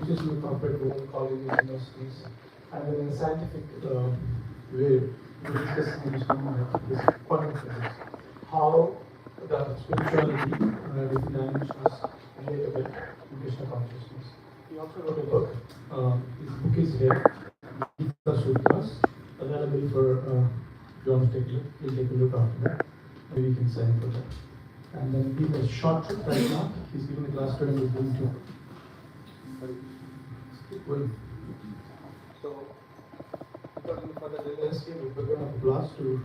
teaches in the corporate world, colleges, universities, and then in a scientific way, we discuss this quantum physics, how the spirituality, different dimensions relate with Krishna consciousness. He also wrote a book. His book is here, Gita Sutras, available for if you want to take a look. We'll take a look after that. Maybe we can sign for that. And then give a short trip right now. He's giving a class today and he's going to. Well, so, without any further delays, we're going to blast to.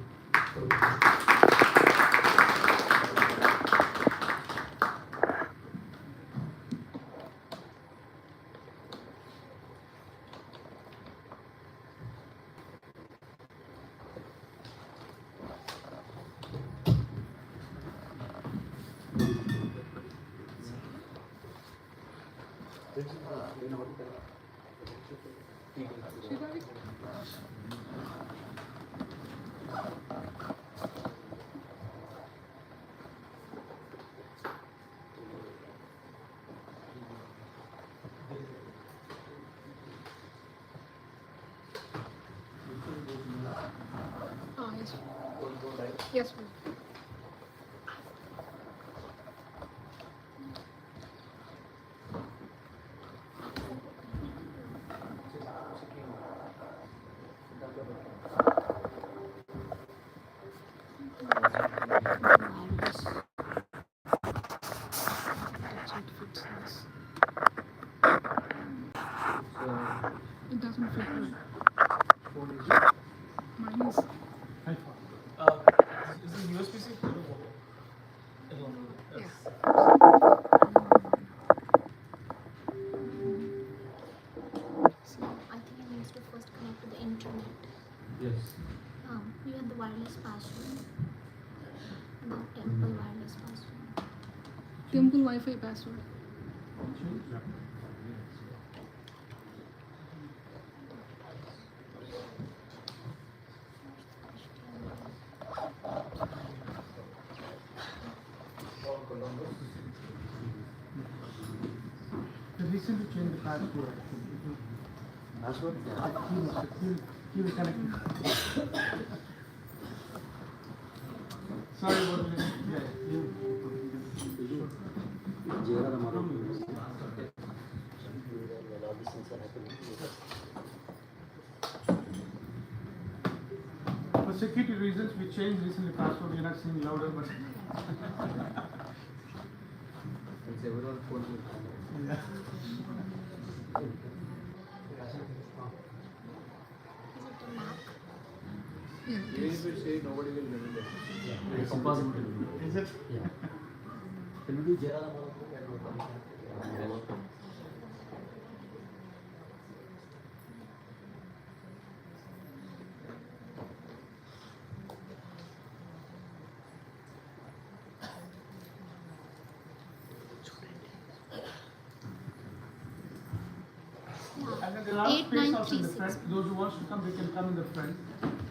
Yes. It doesn't fit well. Mine is. Is this USB-C? Yeah. So I think I need to first connect to the internet. Yes. You have the wireless password. The temple wireless password. Temple Wi-Fi password. They recently changed the password. Password? Key will connect. Sorry about this. For security reasons, we changed recently password. You're not seeing louder, but. Yeah. Is it a Mac? Yeah. Even if we say nobody will remember. It's impossible to do. Is it? Yeah. Can we do Jera? And then there are space also in the front. Those who want to come, they can come in the front.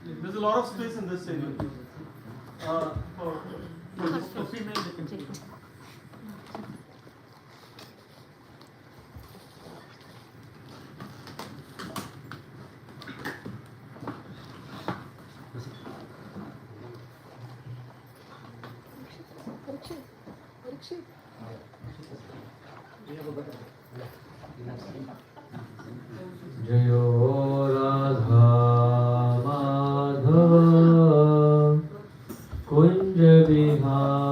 There's a lot of space in this area. For female, they can take it. जयो राधा माधव कुंज विहारी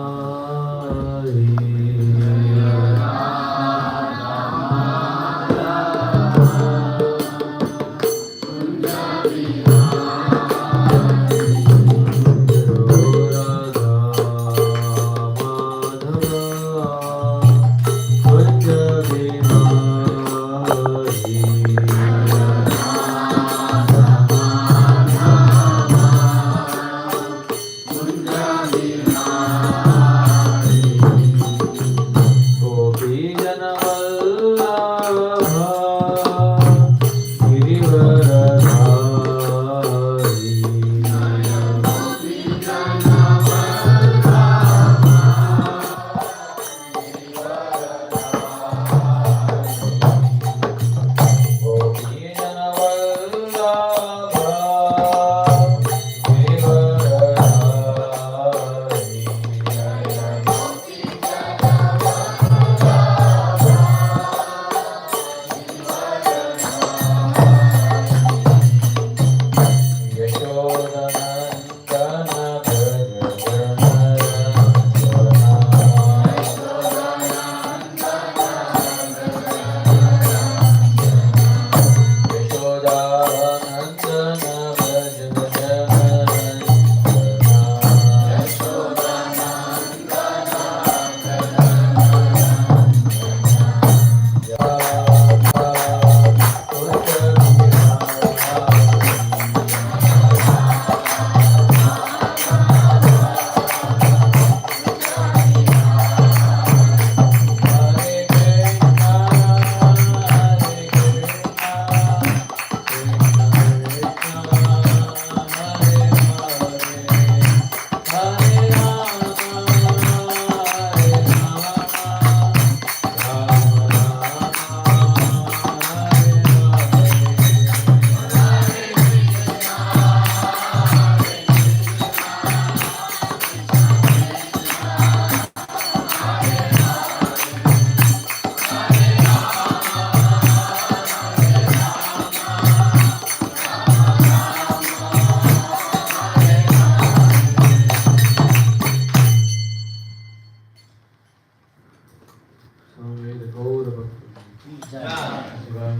शिवाय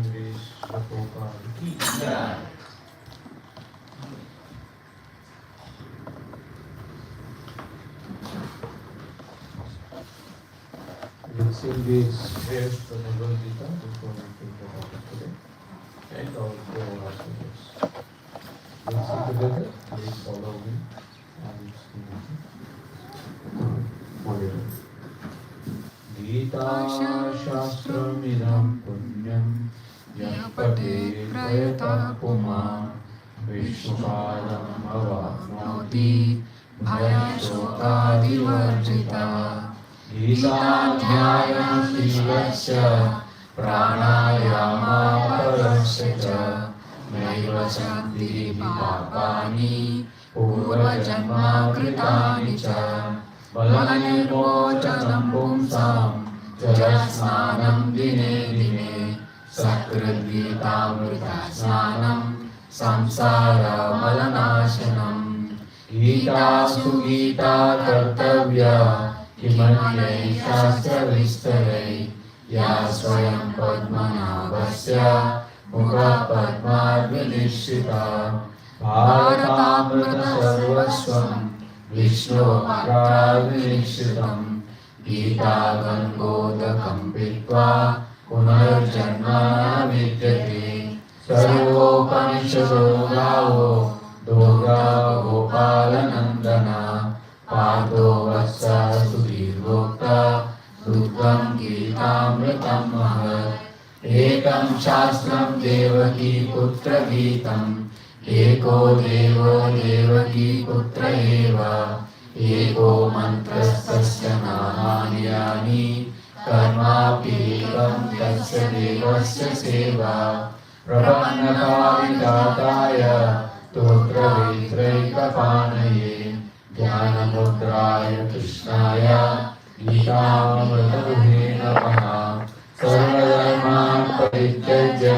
प्रभुपाद की जय। We'll sing these prayers for the Lord Gita before we take the topic today, and also afterwards. We'll sing together. Please follow me. And sing. Wonderful. Gita Shastramidam Punyam Yah Patet Prayatah Puman Vishnupadam Avapnoti Bhayashokaadivarjita Gita-dhyayam shivasya pranayama parasya cha naiva santi vipapani purvajanma kritani cha balanirvochanam pumsam jalasnanam dine dine sakrit-gita-mrita snanam samsara balanashanam Gita sugita kartavya किमन्यै शास्त्रविस्तरै या स्वयं पद्मनाभस्य मुखपद्माद्विनिश्चिता भारतामृतसर्वस्वं विष्णोपाद्विनिश्चितं गीतागङ्गोदकं पीत्वा पुनर्जन्म न विद्यते सर्वोपनिषदो गावो दोग्धा गोपालनन्दना पादो वत्सा सुधीर्भोक्ता दुग्धं गीतामृतं महत् एकं शास्त्रं देवकी पुत्रगीतम् एको देवो देवकी पुत्र एव एको मन्त्रस्तस्य नामानि यानि कर्माप्येकं तस्य देवस्य सेवा प्रपन्नकारिदाताय स्तोत्रवेत्रैकपाणये ज्ञानमुद्राय कृष्णाय गीतामृतदुहे नमः सर्वधर्मान् परित्यज्य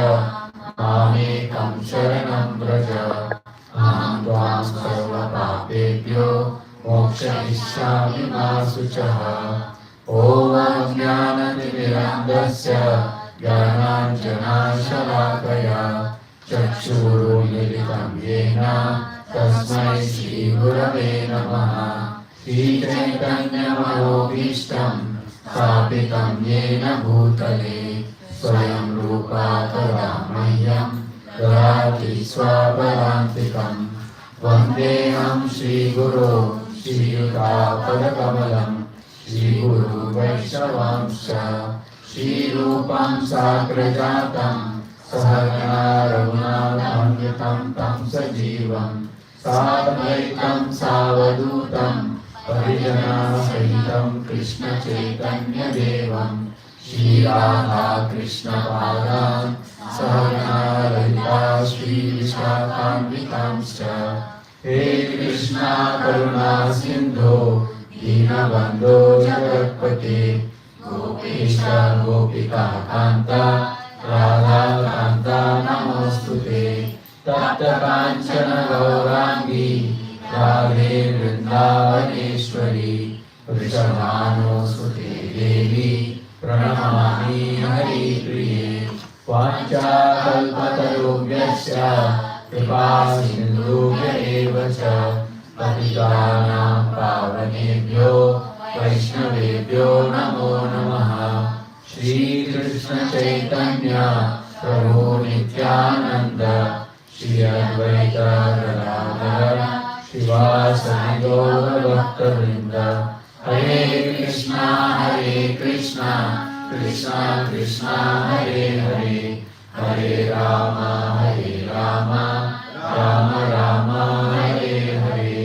मामेकं शरणं व्रज अहं त्वां सर्वपापेभ्यो मोक्षयिष्यामि मा शुचः ॐ अज्ञानतिमिरन्धस्य ज्ञानाञ्जनाशलाकया चक्षुरुन्मिलितं येन तस्मै श्रीगुरवे नमः श्रीचैतन्यमनोभीष्टं स्थापितं येन भूतले स्वयं रूपा तदा मह्यं ददाति स्वापदान्तिकं वन्देऽहं श्रीगुरो श्रीयुतापदकमलं श्रीगुरु वैष्णवांश्च श्रीरूपं साग्रजातं सहगना रघुनाथान्वितं तं सजीवं साद्वैतं सावधूतं परिजनसहितं कृष्णचैतन्यदेवं श्रीराधा कृष्णपादान् सहगना ललिता श्रीविशाखान्वितांश्च हे कृष्णा करुणा सिन्धो दीनबन्धो जगत्पते गोपेश गोपिका कान्ता राधा कान्ता नमोऽस्तुते तप्त काञ्चन गौराङ्गी राधे वृन्दावनेश्वरी वृषभानुसुते देवी प्रणमामि हरिप्रिये वाञ्छाकल्पतरुभ्यश्च कृपासिन्धुभ्य एव च पतितानां पावनेभ्यो वैष्णवेभ्यो नमो नमः श्रीकृष्ण चैतन्य प्रभु नित्यानंद श्री अद्वैत गदाधर शिवासादि गौरभक्तवृंद हरे कृष्णा कृष्णा कृष्णा हरे हरे हरे राम राम राम हरे हरे।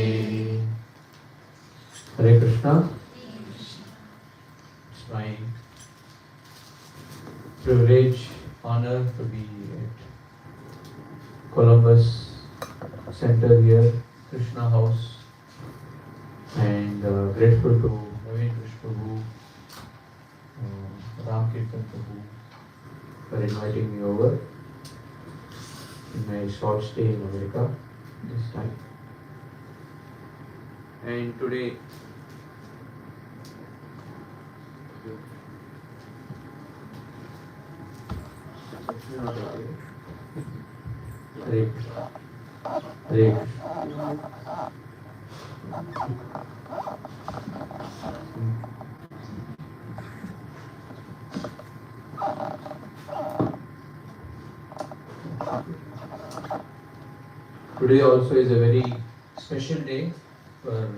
हरे Krishna. It's my privilege, honor to be at Columbus Center here, Krishna House, and grateful to Naveen Krish Prabhu, Ram Kirtan Prabhu for inviting me over in my short stay in America this time. And today You're not okay. Hare Krishna. Hare Krishna. Today also is a very special day for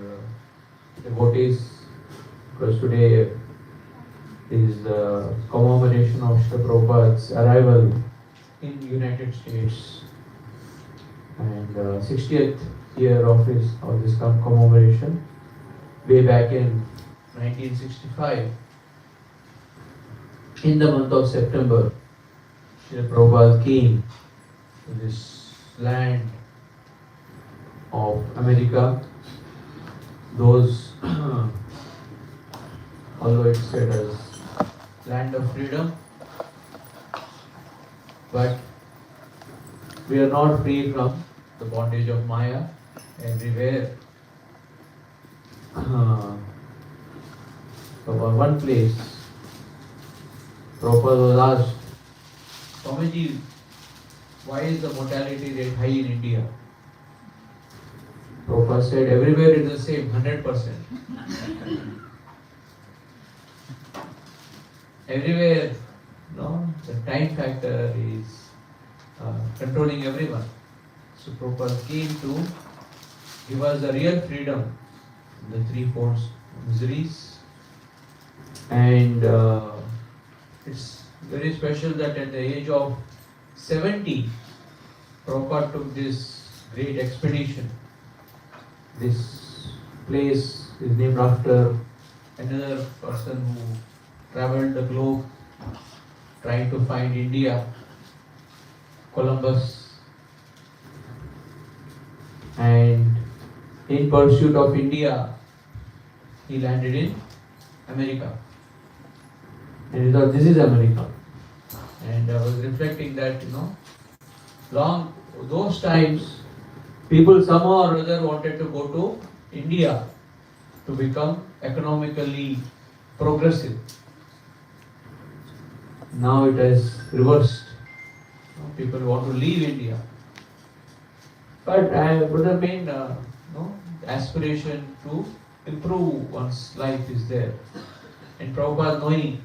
devotees because today is the commemoration of Srila Prabhupada's arrival in United States and 60th year of this commemoration way back in 1965 in the month of September. Srila Prabhupada came to this land of America. Those although it's said as land of freedom, but we are not free from the bondage of Maya everywhere. So one place, Prabhupada was asked, Swamiji, why is the mortality rate high in India? Prabhupada said, everywhere it is the same, 100%. Everywhere, the time factor is controlling everyone. So Prabhupada came to give us the real freedom, the three-fold miseries. And it's very special that at the age of 70, Prabhupada took this great expedition. This place is named after another person who traveled the globe trying to find India, Columbus. And in pursuit of India, he landed in America. And he thought, this is America. And I was reflecting that, long those times, people somehow or other wanted to go to India to become economically progressive. Now it has reversed. People want to leave India. But the main aspiration to improve one's life is there. And Prabhupada knowing,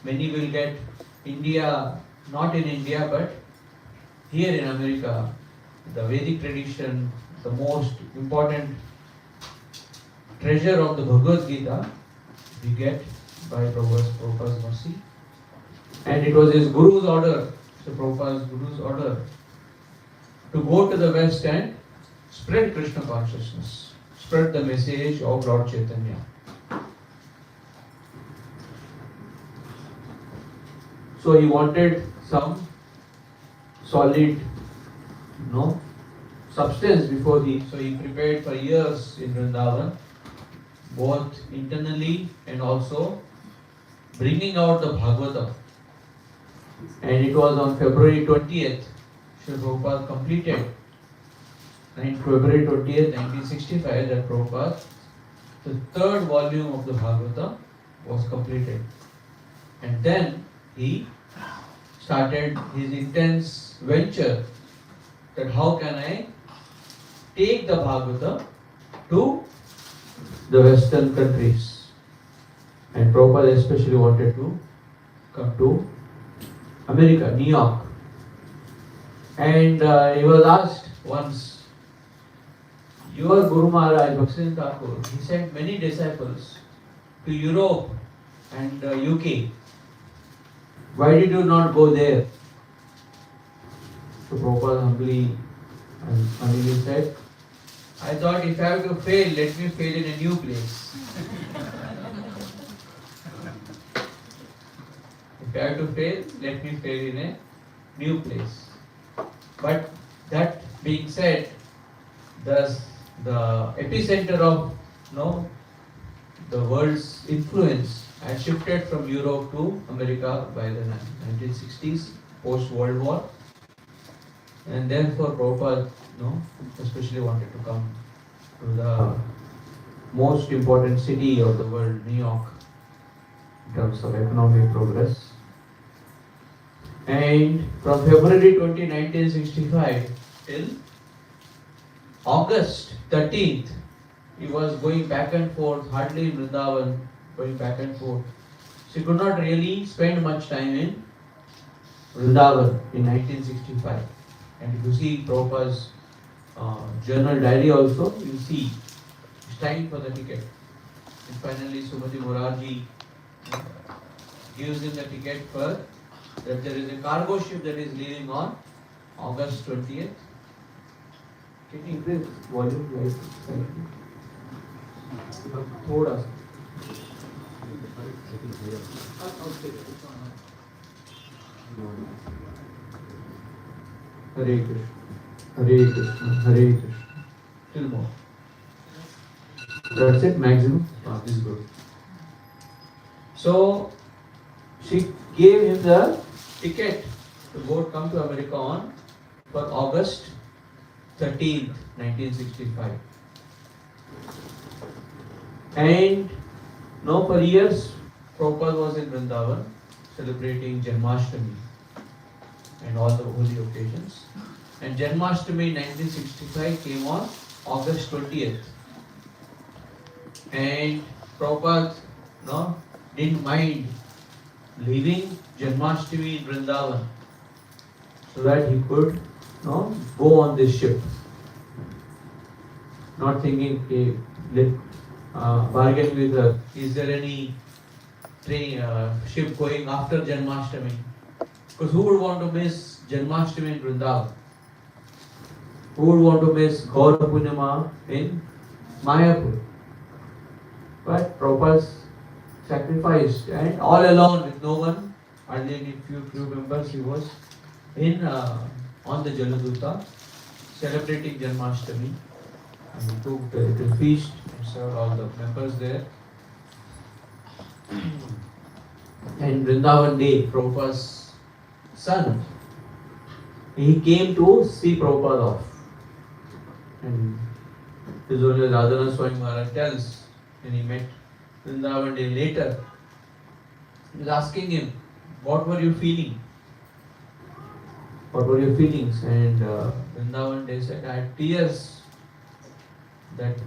many will get India, not in India, but here in America, the Vedic tradition, the most important treasure of the Bhagavad Gita, we get by Prabhupada's mercy. And it was his Guru's order, so Prabhupada's Guru's order, to go to the West and spread Krishna consciousness, spread the message of Lord Chaitanya. So he wanted some solid, substance before so he prepared for years in Vrindavan, both internally and also bringing out the Bhagavatam. And it was on February 20th, Srila Prabhupada completed, on February 20th, 1965, that Prabhupada, the third volume of the Bhagavatam was completed. And then he started his intense venture that how can I take the Bhagavatam to the Western countries. And Prabhupada especially wanted to come to America, New York. And he was asked once, your Guru Maharaj, Bhaktivinoda Thakur, he sent many disciples to Europe and UK. Why did you not go there? So Prabhupada humbly and funnily said, I thought if I have to fail, let me fail in a new place. If I have to fail, let me fail in a new place. But that being said, the epicenter of the world's influence had shifted from Europe to America by the 1960s, post-World War. And therefore Prabhupada especially wanted to come to the most important city of the world, New York, in terms of economic progress. And from February 20, 1965 till August 13th, he was going back and forth, hardly in Vrindavan, going back and forth. So he could not really spend much time in Vrindavan in 1965. And if you see Prabhupada's journal diary also, you see he's trying for the ticket. And finally, Sumati Morarji gives him the ticket for that there is a cargo ship that is leaving on August 20th. Can you increase volume slightly? थोड़ा सा Hare Krishna, Hare Krishna, Hare Krishna. Till more. That's it, maximum. This is good. So she gave him the ticket to go come to America on for August 13th, 1965. And now for years, Prabhupada was in Vrindavan celebrating Janmashtami and all the holy occasions. And Janmashtami 1965 came on August 20th. And Prabhupada didn't mind leaving Janmashtami in Vrindavan so that he could go on this ship. Not thinking, okay, bargain with her, is there any train, ship going after Janmashtami? Because who would want to miss Janmashtami in Vrindavan? Who would want to miss Gaura Purnima in Mayapur? But Prabhupada sacrificed and all alone with no one, only few members, he was in on the Jaladuta celebrating Janmashtami. And he took the little feast and served all the members there. And Vrindavan Day, Prabhupada's son, he came to see Prabhupada off. And His Holiness Radhana Swami Maharaj tells when he met Vrindavan Day later, he was asking him, what were you feeling? What were your feelings? And Vrindavan Day said, I had tears that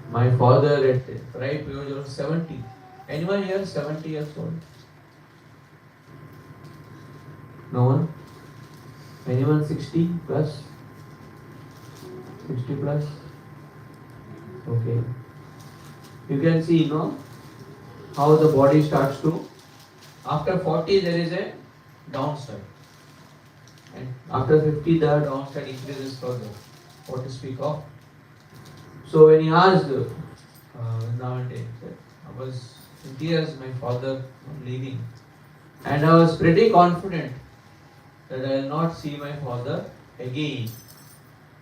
my father at ripe age of 70. Anyone here 70 years old? No one? Anyone 60 plus? 60 plus? Okay. You can see, how the body starts to, after 40 there is a downside. And after 50 the downside increases further. What to speak of? So when he asked nowadays, I was in tears, my father leaving. And I was pretty confident that I will not see my father again.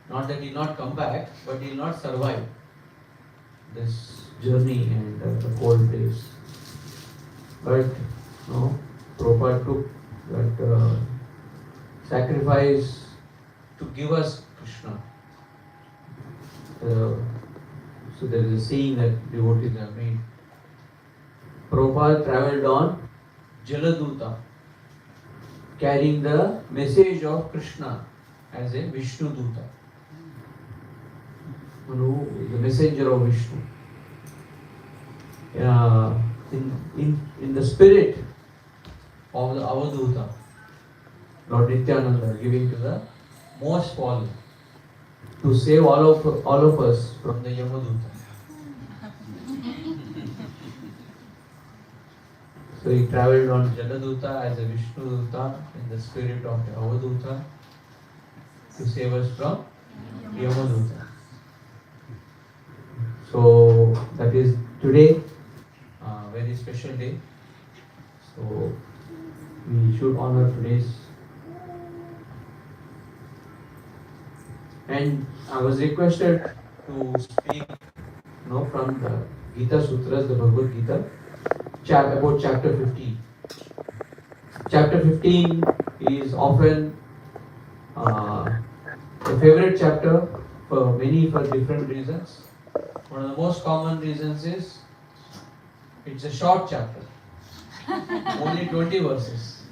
Not that he will not come back, but he will not survive this journey and the cold days. But Prabhupada took that sacrifice to give us Krishna. So there is a saying that devotees have made. Prabhupada travelled on Jaladuta, carrying the message of Krishna as a Vishnu Duta. The messenger of Vishnu. In the spirit of the Avaduta, Lord Nityananda giving to the most fallen to save all of us from the Yamaduta. So he travelled on Jaladuta as a Vishnu Duta in the spirit of the Avaduta to save us from Yamaduta. So that is today, very special day. So we should honor today's. And I was requested to speak, from the Gita Sutras, the Bhagavad Gita, about chapter 15. Chapter 15 is often a favorite chapter for many for different reasons. One of the most common reasons is it's a short chapter, only 20 verses.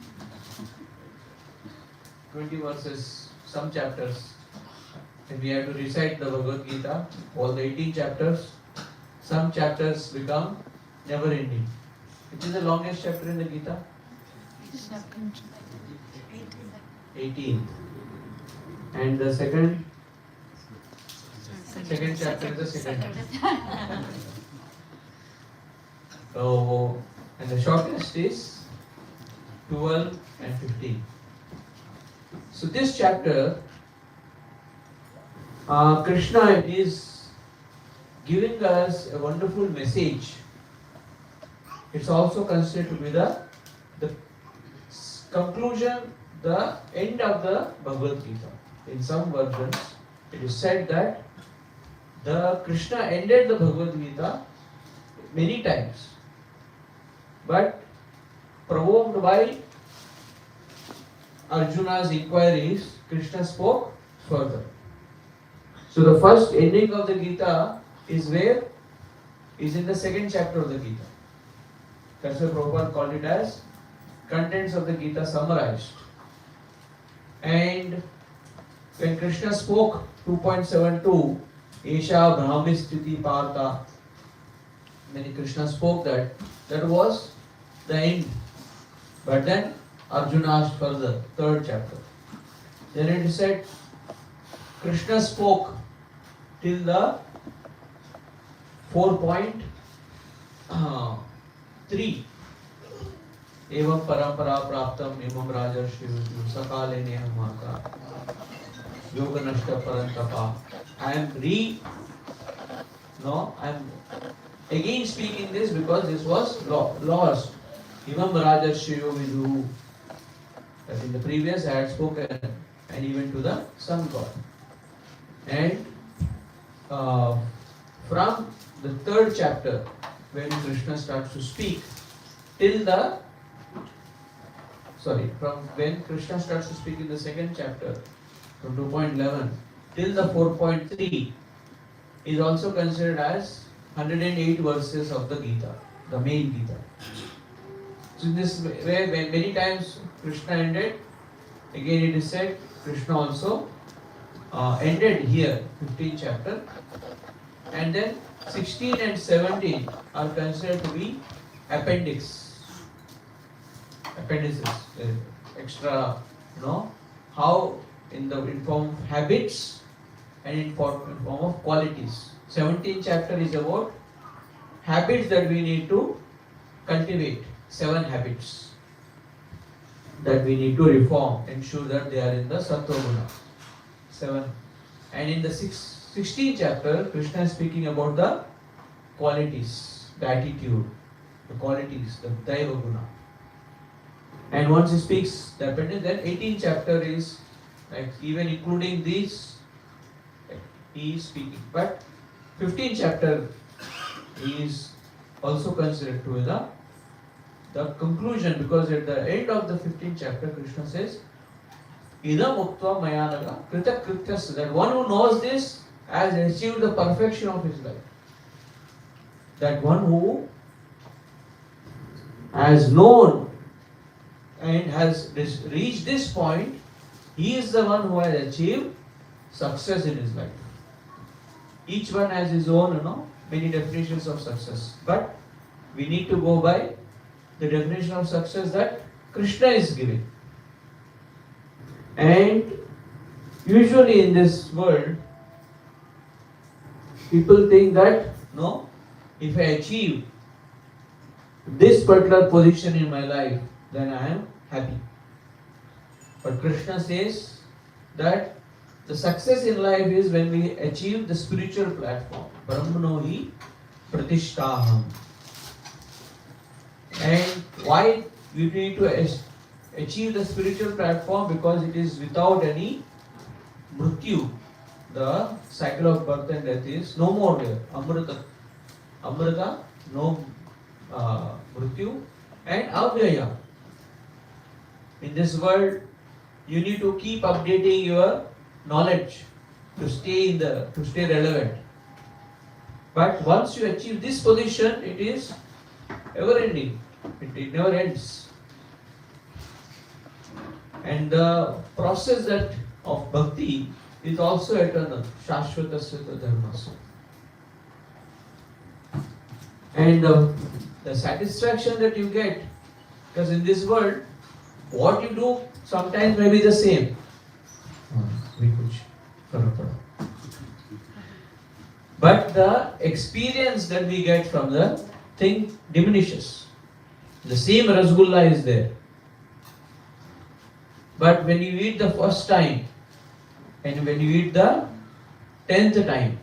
20 verses, some chapters. If we have to recite the Bhagavad Gita, all the 18 chapters, some chapters become never ending. Which is the longest chapter in the Gita? 18. And the second chapter is the second. So, and the shortest is 12 and 15. So this chapter, Krishna is giving us a wonderful message. It's also considered to be the conclusion, the end of the Bhagavad Gita. In some versions, it is said that the Krishna ended the Bhagavad Gita many times, but provoked by Arjuna's inquiries, Krishna spoke further. So the first ending of the Gita is where? Is in the second chapter of the Gita. That's why Prabhupada called it as contents of the Gita summarized. And when Krishna spoke 2.72, Esha Brahmi Sthiti Partha, when Krishna spoke that was the end. But then Arjuna asked further, third chapter. Then it is said, Krishna spoke till the 4.3. Evam parampara praptam imam rajarshi sakale nehamaka yoga nashta parantapa. I am again speaking this because this was lost. Imam rajarshi vidu. That in the previous I had spoken, and even to the sun god. And from the third chapter, when Krishna starts to speak, from when Krishna starts to speak in the second chapter, from 2.11 till the 4.3, is also considered as 108 verses of the Gita, the main Gita. So in this way, many times Krishna ended, again it is said, Krishna also ended here, 15th chapter, and then 16 and 17 are considered to be appendices, extra, how in form of habits and in form of qualities. 17th chapter is about habits that we need to cultivate, 7 habits that we need to reform, ensure that they are in the Sattva Guna. 7. And in the 16th chapter, Krishna is speaking about the qualities, the attitude, the qualities, the Daiva Guna. And once he speaks the appendix, then 18th chapter is like even including these, he is speaking. But 15th chapter is also considered to be the conclusion, because at the end of the 15th chapter, Krishna says, Idam uktva mayanaga kritak krityas, that one who knows this has achieved the perfection of his life. That one who has known and has reached this point, he is the one who has achieved success in his life. Each one has his own, many definitions of success. But we need to go by the definition of success that Krishna is giving. And usually in this world, people think that, no, if I achieve this particular position in my life, then I am happy. But Krishna says that the success in life is when we achieve the spiritual platform. Brahmano hi pratishtaham. And why we need to achieve the spiritual platform? Because it is without any mrityu. The cycle of birth and death is no more there. Amrita, no mrityu, and avyaya. In this world, you need to keep updating your knowledge to stay relevant. But once you achieve this position, it is ever ending. It never ends. And the process that of bhakti is also eternal. Shashvatasya dharmasya. And the satisfaction that you get, because in this world, what you do sometimes may be the same. But the experience that we get from the thing diminishes. The same rasgulla is there. But when you eat the first time and when you eat the 10th time,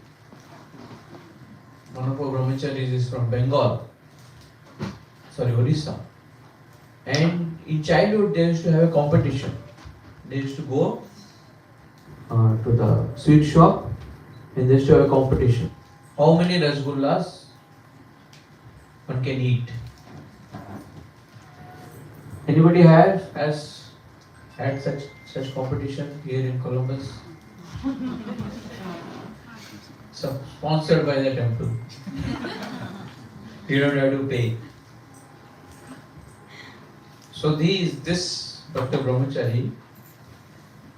one of our brahmacharis is from Bengal, Orissa. And in childhood they used to have a competition. They used to go to the sweet shop and they used to have a competition. How many rasgullas one can eat? Anybody has had such competition here in Columbus? Sponsored by the temple. You don't have to pay. So this Dr. Brahmachari,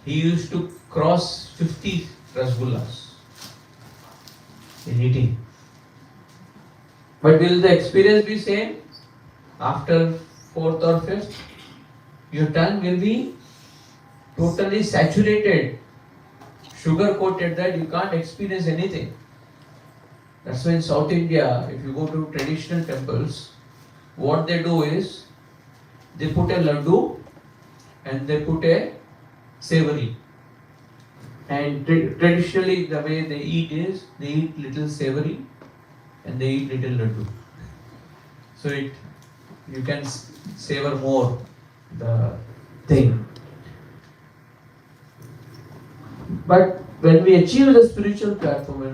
he used to cross 50 rasgullas in eating. But will the experience be same? After 4th or 5th, your tongue will be totally saturated, sugar coated, that you can't experience anything. That's why in South India, if you go to traditional temples, what they do is they put a laddu and they put a savory. And traditionally the way they eat is they eat little savory and they eat little laddu. So you can savor more the thing. But when we achieve the spiritual platform, when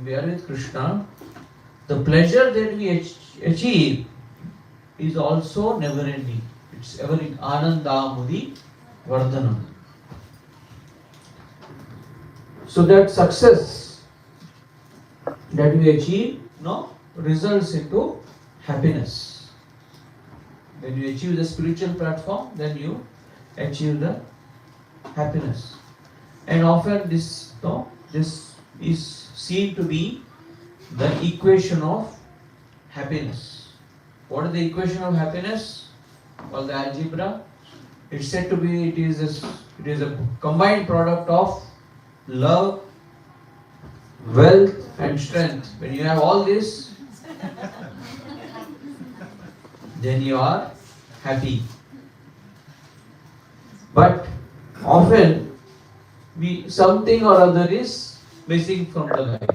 we are with Krishna, the pleasure that we achieve is also never ending. It's ever in Anandamudi Vardhanam. So that success that we achieve results into happiness. When you achieve the spiritual platform, then you achieve the happiness. And often this is seen to be the equation of happiness. What is the equation of happiness? Called the algebra. It's said to be it is a combined product of love, wealth, and strength. When you have all this, then you are happy. But often something or other is missing from the life.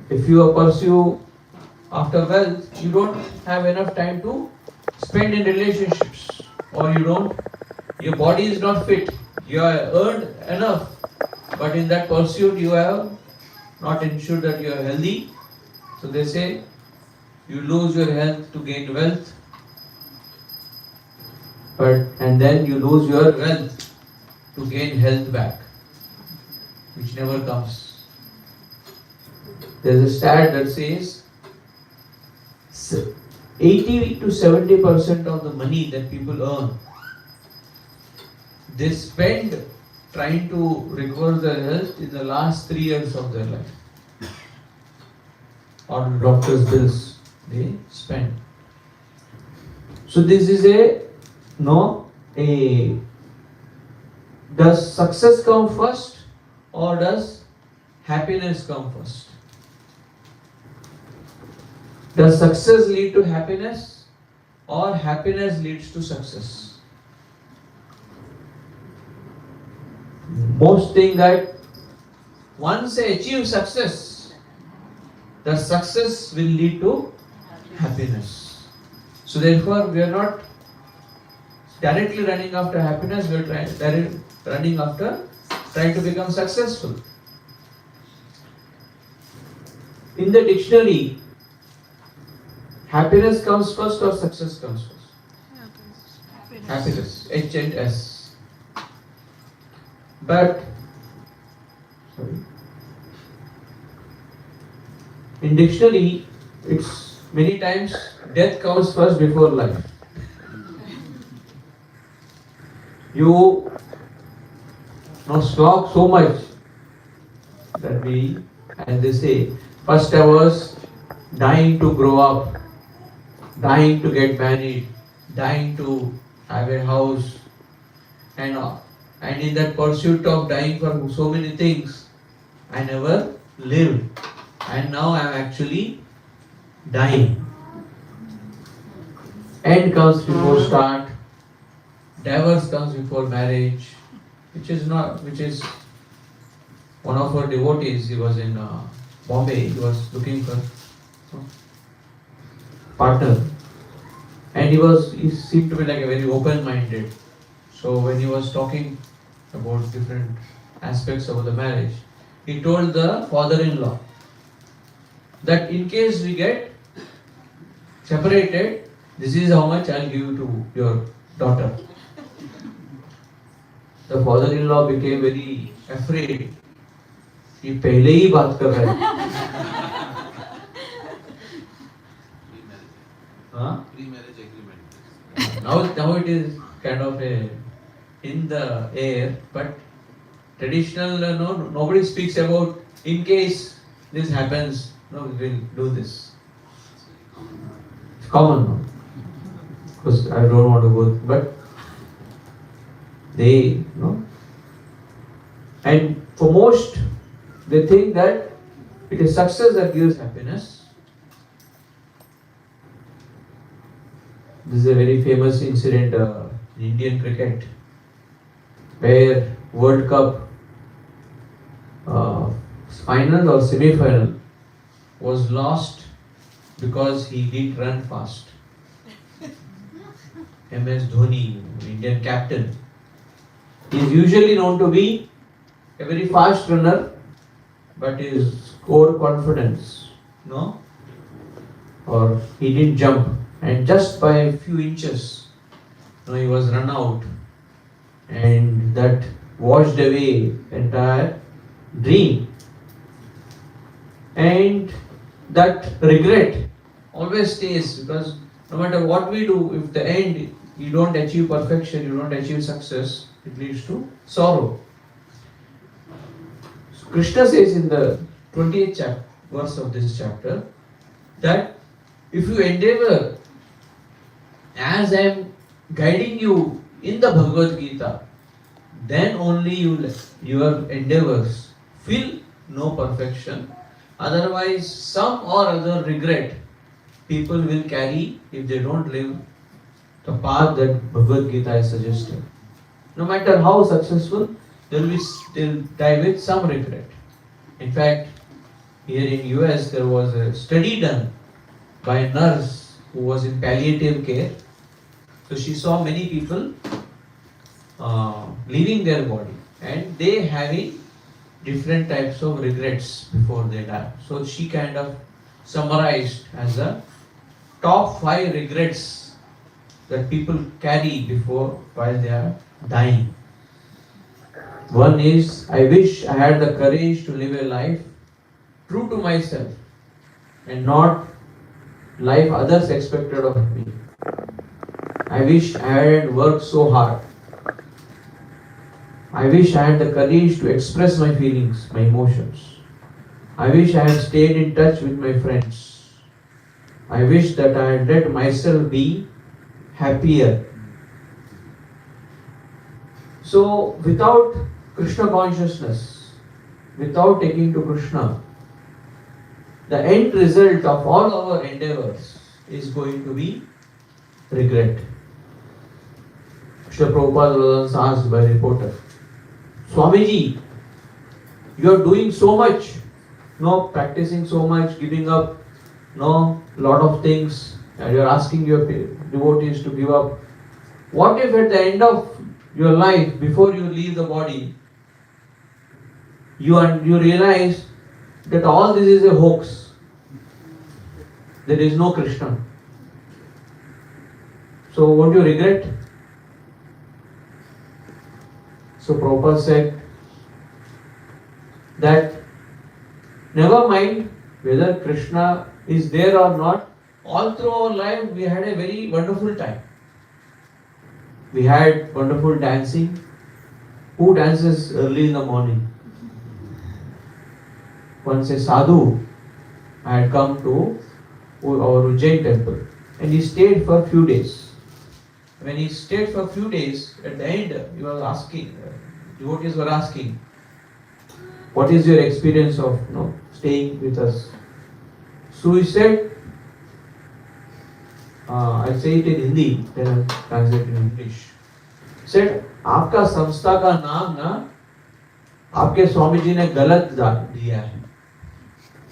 If you pursue after wealth, you don't have enough time to spend in relationships, or your body is not fit. You have earned enough, but in that pursuit you have not ensured that you are healthy. So they say you lose your health to gain wealth, and then you lose your wealth to gain health back, which never comes. There is a stat that says 80 to 70% of the money that people earn, they spend trying to recover their health in the last 3 years of their life. On doctor's bills they spend. So this is does success come first or does happiness come first? Does success lead to happiness or happiness leads to success? Most think that once they achieve success, the success will lead to happiness. So therefore we are not directly running after happiness, we are running after trying to become successful. In the dictionary, happiness comes first or success comes first? Happiness. H and S. But in dictionary, it's many times death comes first before life. You slog so much that we, as they say, first I was dying to grow up, dying to get married, dying to have a house, and in that pursuit of dying for so many things, I never lived, and now I am actually dying. End comes before start, divorce comes before marriage, which is one of our devotees. He was in Bombay. He was looking for partner, and he seemed to be like a very open-minded. So when he was talking about different aspects of the marriage, he told the father-in-law that in case we get separated, this is how much I'll give to your daughter. The father-in-law became very afraid. ये पहले ही बात कर रहा है. हाँ? Pre-marriage agreement. Now it is kind of in the air, but traditional nobody speaks about in case this happens, we will do this. It's common now. Because I don't want to go, but they and for most they think that it is success that gives happiness. This is a very famous incident in Indian cricket, where World Cup final or semi-final was lost because he didn't run fast. MS Dhoni, Indian captain, is usually known to be a very fast runner, but his overconfidence, or he didn't jump, and just by a few inches, he was run out, and that washed away entire dream. And that regret always stays, because no matter what we do, if the end you don't achieve perfection, you don't achieve success, it leads to sorrow. So Krishna says in the 28th verse of this chapter that if you endeavor as I am guiding you in the Bhagavad Gita, then only your endeavors feel no perfection. Otherwise, some or other regret people will carry if they don't live the path that Bhagavad Gita is suggesting. No matter how successful, they'll die with some regret. In fact, here in US there was a study done by a nurse who was in palliative care. So she saw many people leaving their body, and they having different types of regrets before they die. So she kind of summarized as the top 5 regrets that people carry while they are dying. One is, I wish I had the courage to live a life true to myself and not life others expected of me. I wish I hadn't worked so hard. I wish I had the courage to express my feelings, my emotions. I wish I had stayed in touch with my friends. I wish that I had let myself be happier. So, without Krishna consciousness, without taking to Krishna, the end result of all our endeavors is going to be regret. Srila Prabhupada was asked by a reporter, Swamiji, you are doing so much, practicing so much, giving up, lot of things, and you are asking your devotees to give up. What if at the end of your life, before you leave the body, you realize that all this is a hoax? There is no Krishna. So won't you regret? So Prabhupada said that never mind whether Krishna is there or not, all through our life we had a very wonderful time. We had wonderful dancing. Who dances early in the morning? Once a sadhu had come to our Ujjain temple and he stayed for a few days. When he stayed for a few days, at the end, he was asking, devotees were asking, what is your experience of staying with us? So he said, I'll say it in Hindi, then I'll translate it in English. He said, आपका संस्था का नाम ना आपके स्वामी जी ने गलत दिया है.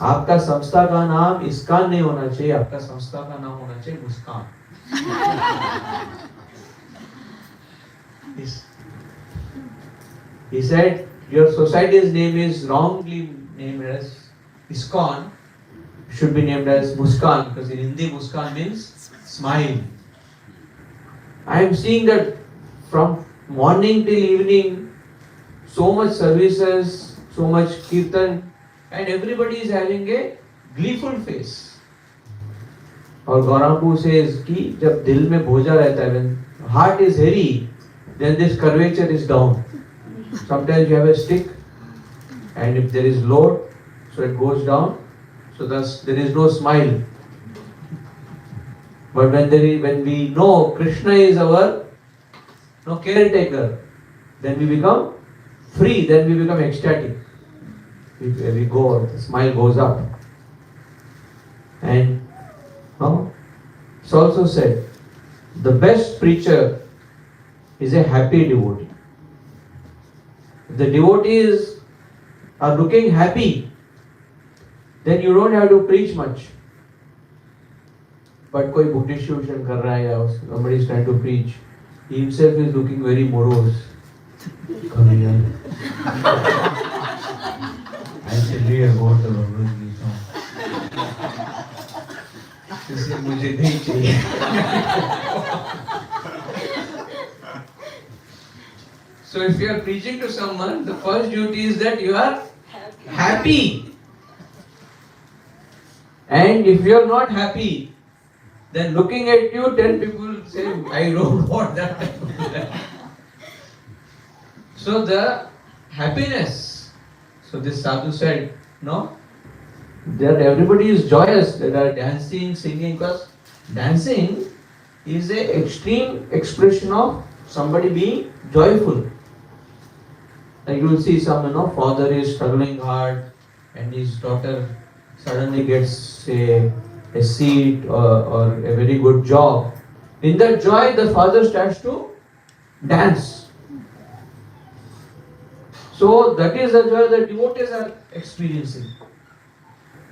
आपका संस्था का नाम इस्कान नहीं होना चाहिए, आपका संस्था का नाम होना चाहिए मुस्कान. He said, your society's name is wrongly named as ISKCON, should be named as Muskan, because in Hindi Muskan means smile. I am seeing that from morning till evening, so much services, so much kirtan, and everybody is having a gleeful face. और गौरांगपू says कि जब दिल में बोझा रहता है, when heart is heavy, then this curvature is down. Sometimes you have a stick, and if there is load, so it goes down. So thus there is no smile. But when we know Krishna is our caretaker, then we become free. Then we become ecstatic. We go, the smile goes up. And it's also said, the best preacher is a happy devotee. If the devotees are looking happy, then you don't have to preach much. But कोई book distribution कर रहा है या somebody is trying to preach, he himself is looking very morose. Come here. I should read about the Bhagavad Gita. इसलिए मुझे नहीं चाहिए. So if you are preaching to someone, the first duty is that you are happy. And if you are not happy, then looking at you, 10 people say, I don't want that. So the happiness. So this sadhu said, no, that everybody is joyous, they are dancing, singing, because dancing is an extreme expression of somebody being joyful. Like you will see some, father is struggling hard and his daughter suddenly gets a seat or a very good job. In that joy, the father starts to dance. So that is the joy that devotees are experiencing.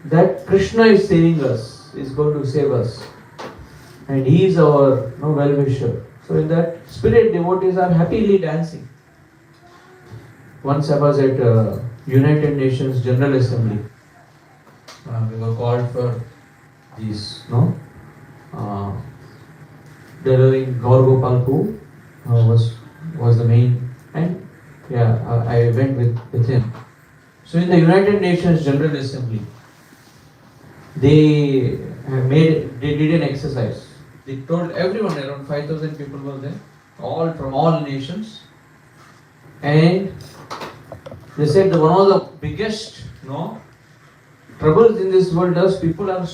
That Krishna is saving us, is going to save us. And he is our well-wisher. So in that spirit, devotees are happily dancing. Once I was at United Nations General Assembly. We were called for these, delivering Gaur Gopal Pu was the main, and I went with him. So in the United Nations General Assembly, they did an exercise. They told everyone, around 5,000 people were there, all from all nations, and they said that one of the biggest troubles in this world is people are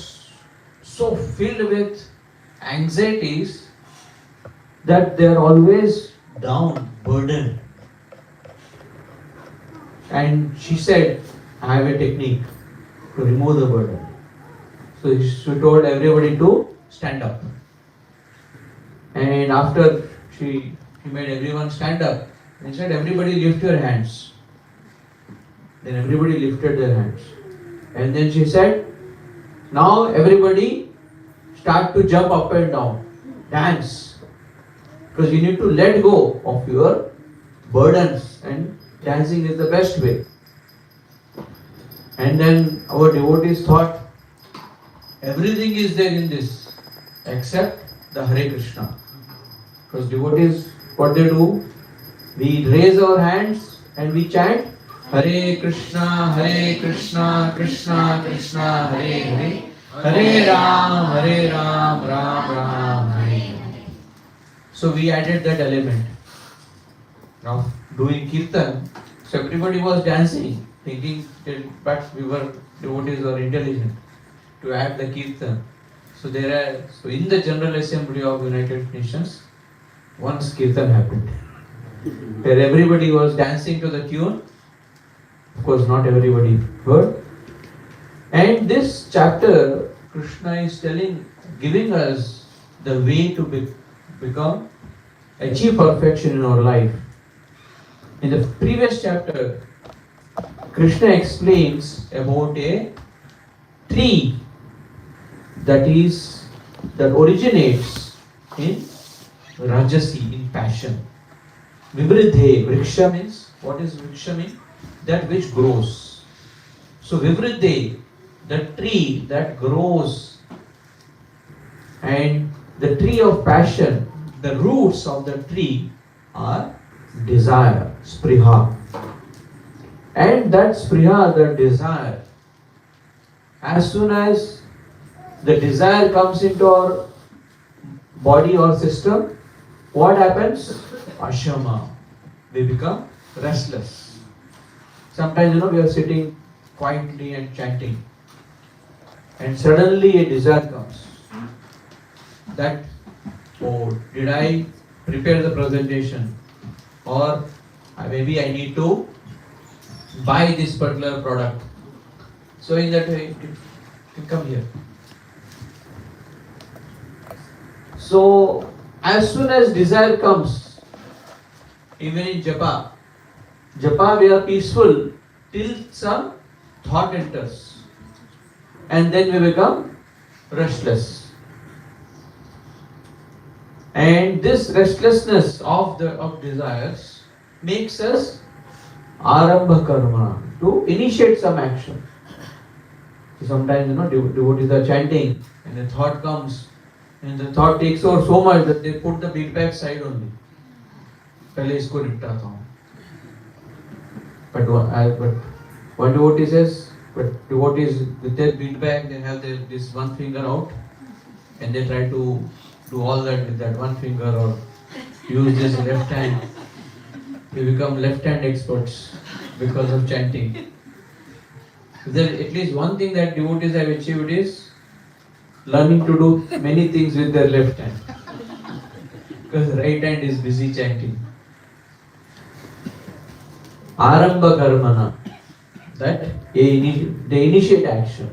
so filled with anxieties that they are always down, burdened. And she said, I have a technique to remove the burden. So she told everybody to stand up. And after she made everyone stand up, and said, everybody lift your hands. Then everybody lifted their hands. And then she said, now everybody start to jump up and down, dance. Because you need to let go of your burdens, and dancing is the best way. And then our devotees thought, everything is there in this except the Hare Krishna. Because devotees, what they do, we raise our hands and we chant Hare Krishna, Krishna Krishna, Hare Hare, Hare Ram, Ram Ram, Hare Hare. So we added that element. Now doing kirtan, so everybody was dancing, thinking that, but we were devotees or intelligent to add the kirtan. So so in the General Assembly of United Nations, once kirtan happened, where everybody was dancing to the tune. Of course, not everybody heard. And this chapter, Krishna is giving us the way to achieve perfection in our life. In the previous chapter, Krishna explains about a tree that originates in Rajasi, in passion. Vivridhe, Vriksha means, what is Vriksha mean? That which grows. So Vivridhe, the tree that grows, and the tree of passion, the roots of the tree are desire, spriha. And that spriha, the desire, as soon as the desire comes into our body or system, what happens? Ashama. We become restless. Sometimes, we are sitting quietly and chanting, and suddenly a desire comes. That, oh, did I prepare the presentation? Or maybe I need to buy this particular product. So in that way, you come here. So as soon as desire comes, even in japa we are peaceful till some thought enters, and then we become restless. And this restlessness of desires makes us arambha karma, to initiate some action. Sometimes devotees are chanting and the thought comes, and the thought takes over so much that they put the bead bag side only. पहले इसको निपटाता हूँ. But one devotee says, but devotees with their bead bag, they have this one finger out, and they try to do all that with that one finger, or use this left hand. They become left hand experts because of chanting. There at least one thing that devotees have achieved is learning to do many things with their left hand, because the right hand is busy chanting. Arambha karmana, that they initiate action,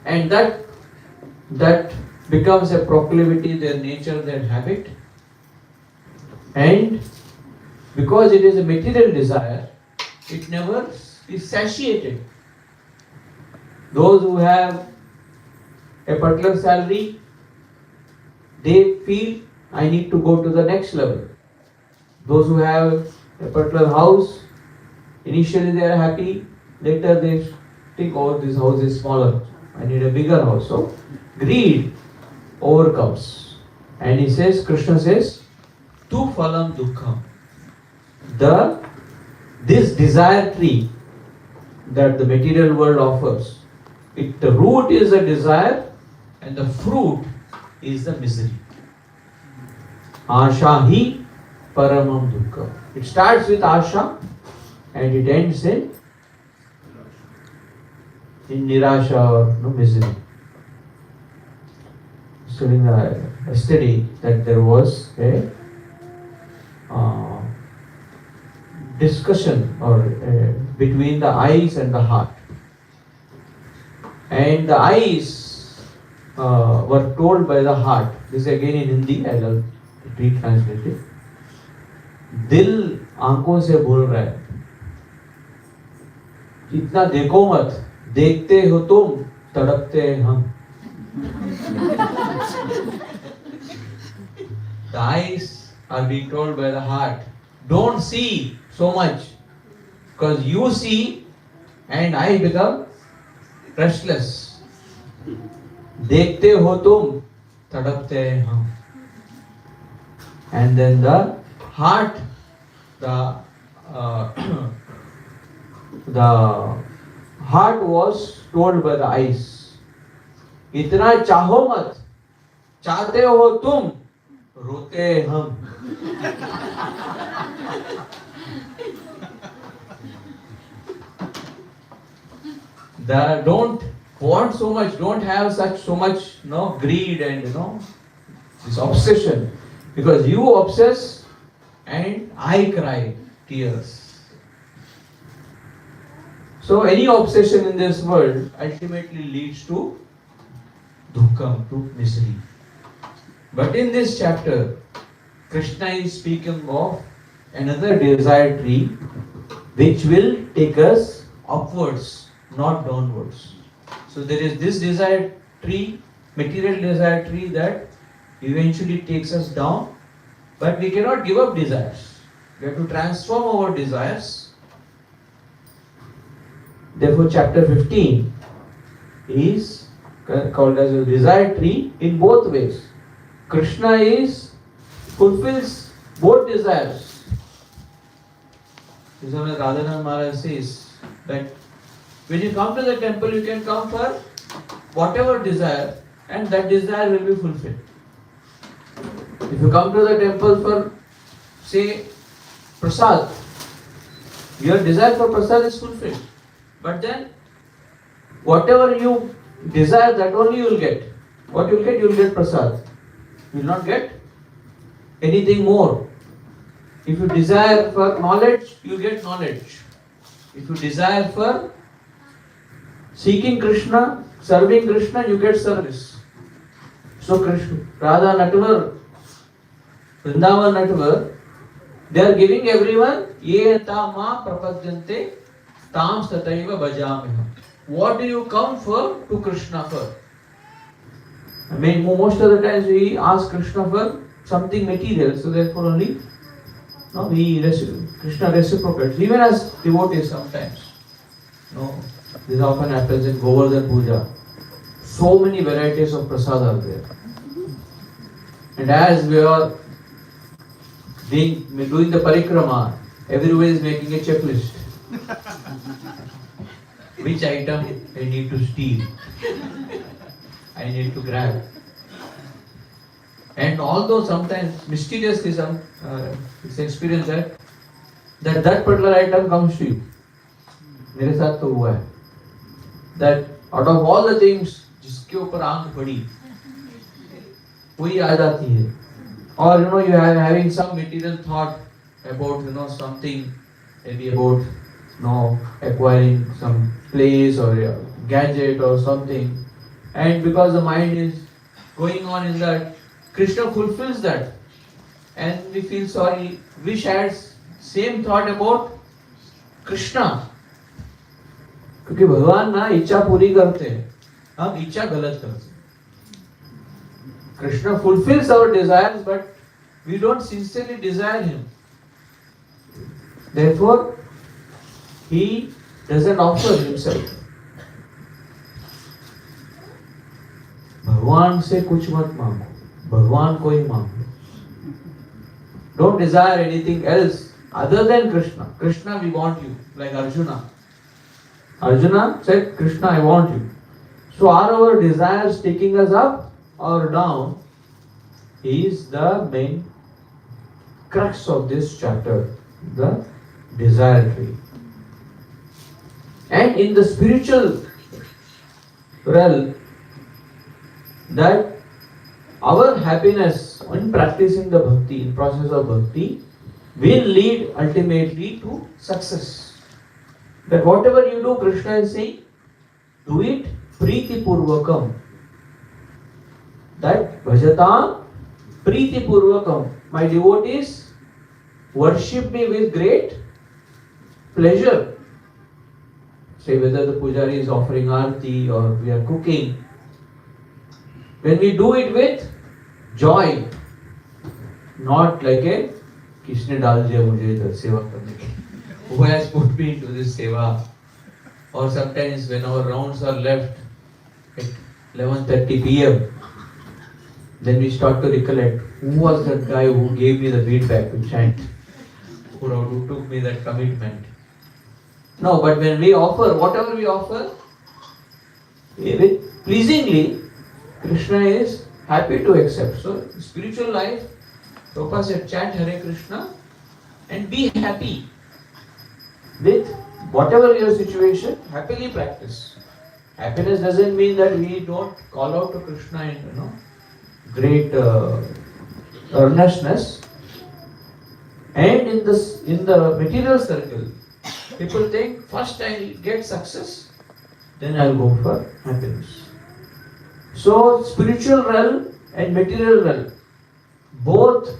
and that becomes a proclivity, their nature, their habit. And because it is a material desire, it never is satiated. Those who have a particular salary, they feel, I need to go to the next level. Those who have a particular house, initially they are happy, later they think, oh, this house is smaller, I need a bigger house. So greed overcomes. And Krishna says, tu phalam dukkham. This desire tree that the material world offers, the root is a desire and the fruit is the misery. Asha hi paramam dukkha. It starts with asha and it ends in nirasha, or misery. So in a study that there was a discussion between the eyes and the heart. And the eyes were told by the heart, this is again in Hindi, I will retranslate it. दिल आंखों से बोल रहा है, इतना देखो मत, देखते हो तुम, तड़पते हैं हम. The eyes are being told by the heart, don't see so much, because you see and I become restless. देखते हो तुम, तड़पते हैं हम. And then the heart, the heart was told by the eyes, इतना चाहो मत, चाहते हो तुम, रोते हैं हम. Don't want so much, don't have so much greed and this obsession, because you obsess and I cry tears. So any obsession in this world ultimately leads to dukkha, to misery. But in this chapter, Krishna is speaking of another desired tree which will take us upwards, not downwards. So there is this desired tree, material desired tree, that eventually takes us down, but we cannot give up desires. We have to transform our desires. Therefore, chapter 15 is called as a desired tree in both ways. Krishna fulfills both desires. This is what Radhanath Maharaj says, that when you come to the temple, you can come for whatever desire, and that desire will be fulfilled. If you come to the temple for, say, prasad, your desire for prasad is fulfilled. But then, whatever you desire, that only you will get. What you will get? You will get prasad. You will not get anything more. If you desire for knowledge, you get knowledge. If you desire for seeking Krishna, serving Krishna, you get service. So Krishna, Radha Natvar, Vrindavan Natvar, they are giving everyone ye ta ma prapadyante tam sataiva bhajamiham. What do you come for to Krishna for? I mean, most of the times we ask Krishna for something material, so therefore only Krishna reciprocates. Even as devotees sometimes. This often happens in Govardhan Puja. So many varieties of prasad are there. And as we are doing the parikrama, everyone is making a checklist. Which item I need to steal? I need to grab. And although sometimes mysteriously it's experienced that particular item comes to you. मेरे साथ तो हुआ है. That out of all the things जिसके ऊपर आंख पड़ी, वही आ जाती है. Or you are having some material thought about something, maybe about acquiring some place or a gadget or something, and because the mind is going on in that, Krishna fulfills that, and we feel sorry. Wish had same thought about Krishna, क्योंकि भगवान ना इच्छा पूरी करते हैं, हम इच्छा गलत करते हैं. Krishna fulfills our desires, but we don't sincerely desire him. Therefore, he doesn't offer himself. भगवान से कुछ मत मांगो, भगवान को ही मांगो. Don't desire anything else other than Krishna. Krishna, we want you, like Arjuna. Arjuna said, Krishna, I want you. So are our desires taking us up or down is the main crux of this chapter, the desire tree. And in the spiritual realm, that our happiness in practicing the bhakti, in process of bhakti, will lead ultimately to success. That whatever you do, Krishna is saying, do it priti purvakam. That bhajatam priti purvakam. My devotees worship me with great pleasure. Say whether the pujari is offering arti or we are cooking. When we do it with joy, not like a किसने डाल दिया मुझे इधर सेवा करने के, who has put me into this seva. Or sometimes when our rounds are left at 11:30 p.m., then we start to recollect who was that guy who gave me the feedback to chant, who took me that commitment. No, but when we offer, whatever we offer, pleasingly, Krishna is happy to accept. So, spiritual life Prabhupada said, chant Hare Krishna and be happy with whatever your situation, happily practice. Happiness doesn't mean that we don't call out to Krishna in great earnestness. And in the material circle, people think first I'll get success, then I'll go for happiness. So spiritual realm and material realm, both,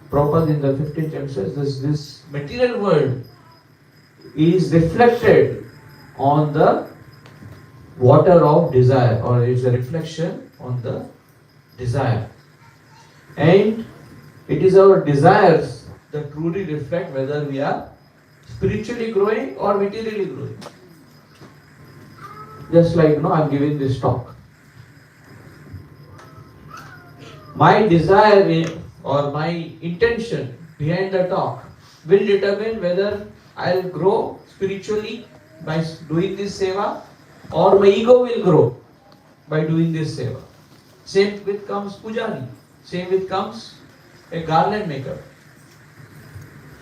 Prabhupada in the 15th chapter says this material world is reflected on the water of desire, or it's a reflection on the desire. And it is our desires that truly reflect whether we are spiritually growing or materially growing. Just like I'm giving this talk. My desire or my intention behind the talk will determine whether I'll grow spiritually by doing this seva, or my ego will grow by doing this seva. Same with comes pujari. Same with comes a garland maker.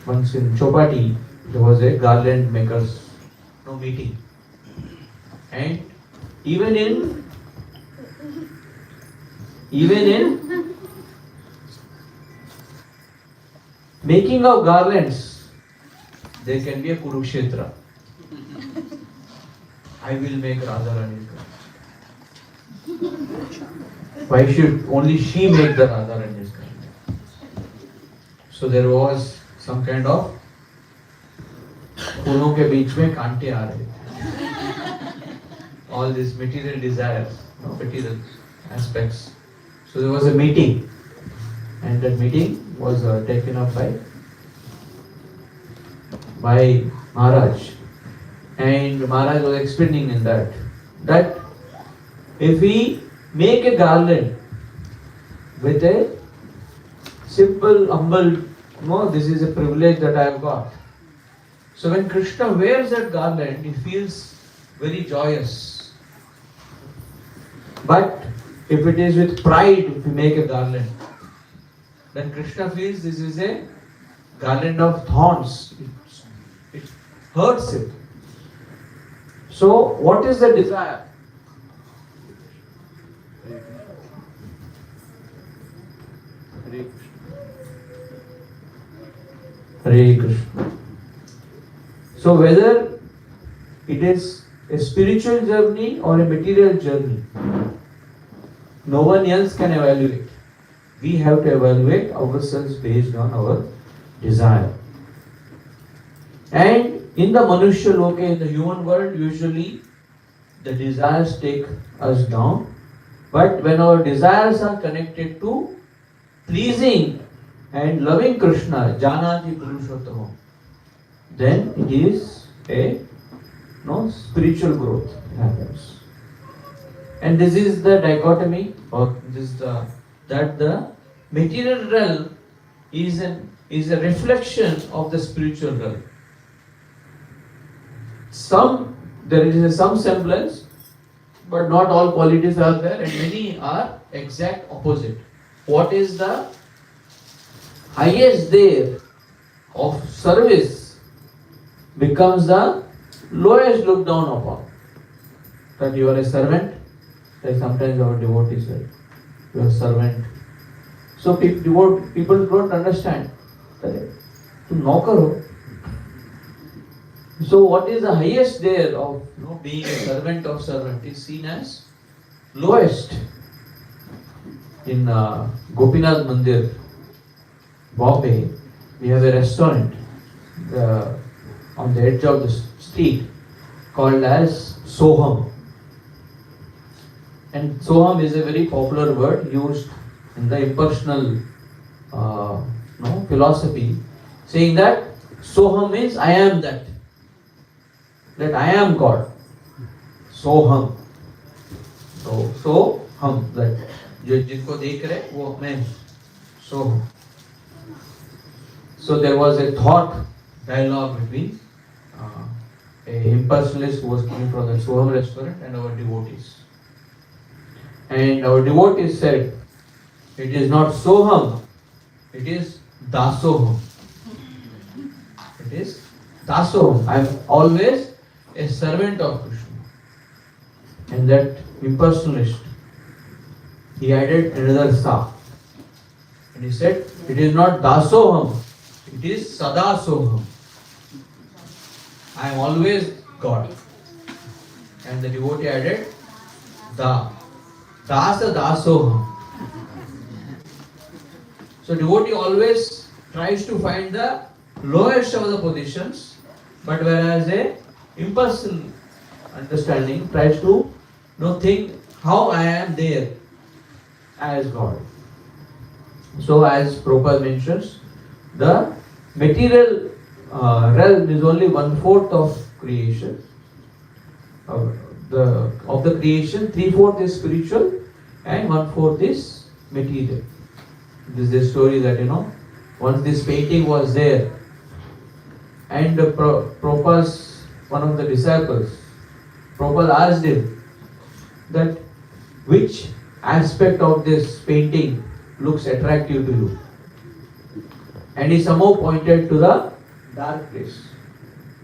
Once in Chopati, there was a garland makers meeting. And even in making of garlands, there can be a Kurukshetra. I will make Radharani. Why should only she make the Radharani's garland? So there was some kind of फूलों के बीच में कांटे आ रहे थे. All these material desires, material aspects. So there was a meeting, and that meeting was taken up by Maharaj, and Maharaj was explaining in that if we make a garland with a simple, humble, this is a privilege that I have got. So when Krishna wears that garland, he feels very joyous. But if it is with pride, if we make a garland, then Krishna feels this is a garland of thorns. It hurts him. So what is the desire? Hare Krishna. Hare Krishna. So whether it is a spiritual journey or a material journey, no one else can evaluate. We have to evaluate ourselves based on our desire. And in the Manushya Loka, in the human world, usually the desires take us down. But when our desires are connected to pleasing and loving Krishna, Janati Purushottamam, then it is a spiritual growth happens. And this is the dichotomy, or this that the material realm is a reflection of the spiritual realm. There is some semblance, but not all qualities are there, and many are exact opposite. What is the highest there of service becomes the lowest looked down upon. That you are a servant, like sometimes our devotees say, you are a servant. So people don't understand. So what is the highest there of being a servant of servant is seen as lowest. In Gopinath Mandir, Bombay, we have a restaurant on the edge of the street called as Soham. And Soham is a very popular word used in the impersonal philosophy, saying that Soham means I am that I am God. Soham. So हम that जिनको देख रहे वो मैं Soham. So there was a thought dialogue between a impersonalist who was coming from the Soham restaurant and our devotees. And our devotees said, it is not Soham, It is dasoham. It is dasoham. I am always a servant of Krishna. And that impersonalist, he added another sa. And he said, it is not dasoham, it is sadasoham. I am always God. And the devotee added da. Dasa dasoham. So devotee always tries to find the lowest of the positions, but whereas a impersonal understanding tries to think how I am there as God. So as Prabhupada mentions, the material realm is only 1/4 of creation. Of the creation, 3/4 is spiritual and 1/4 is material. This is a story that once this painting was there, and Prabhupada's one of the disciples, Prabhupada asked him that which aspect of this painting looks attractive to you, and he somehow pointed to the dark place.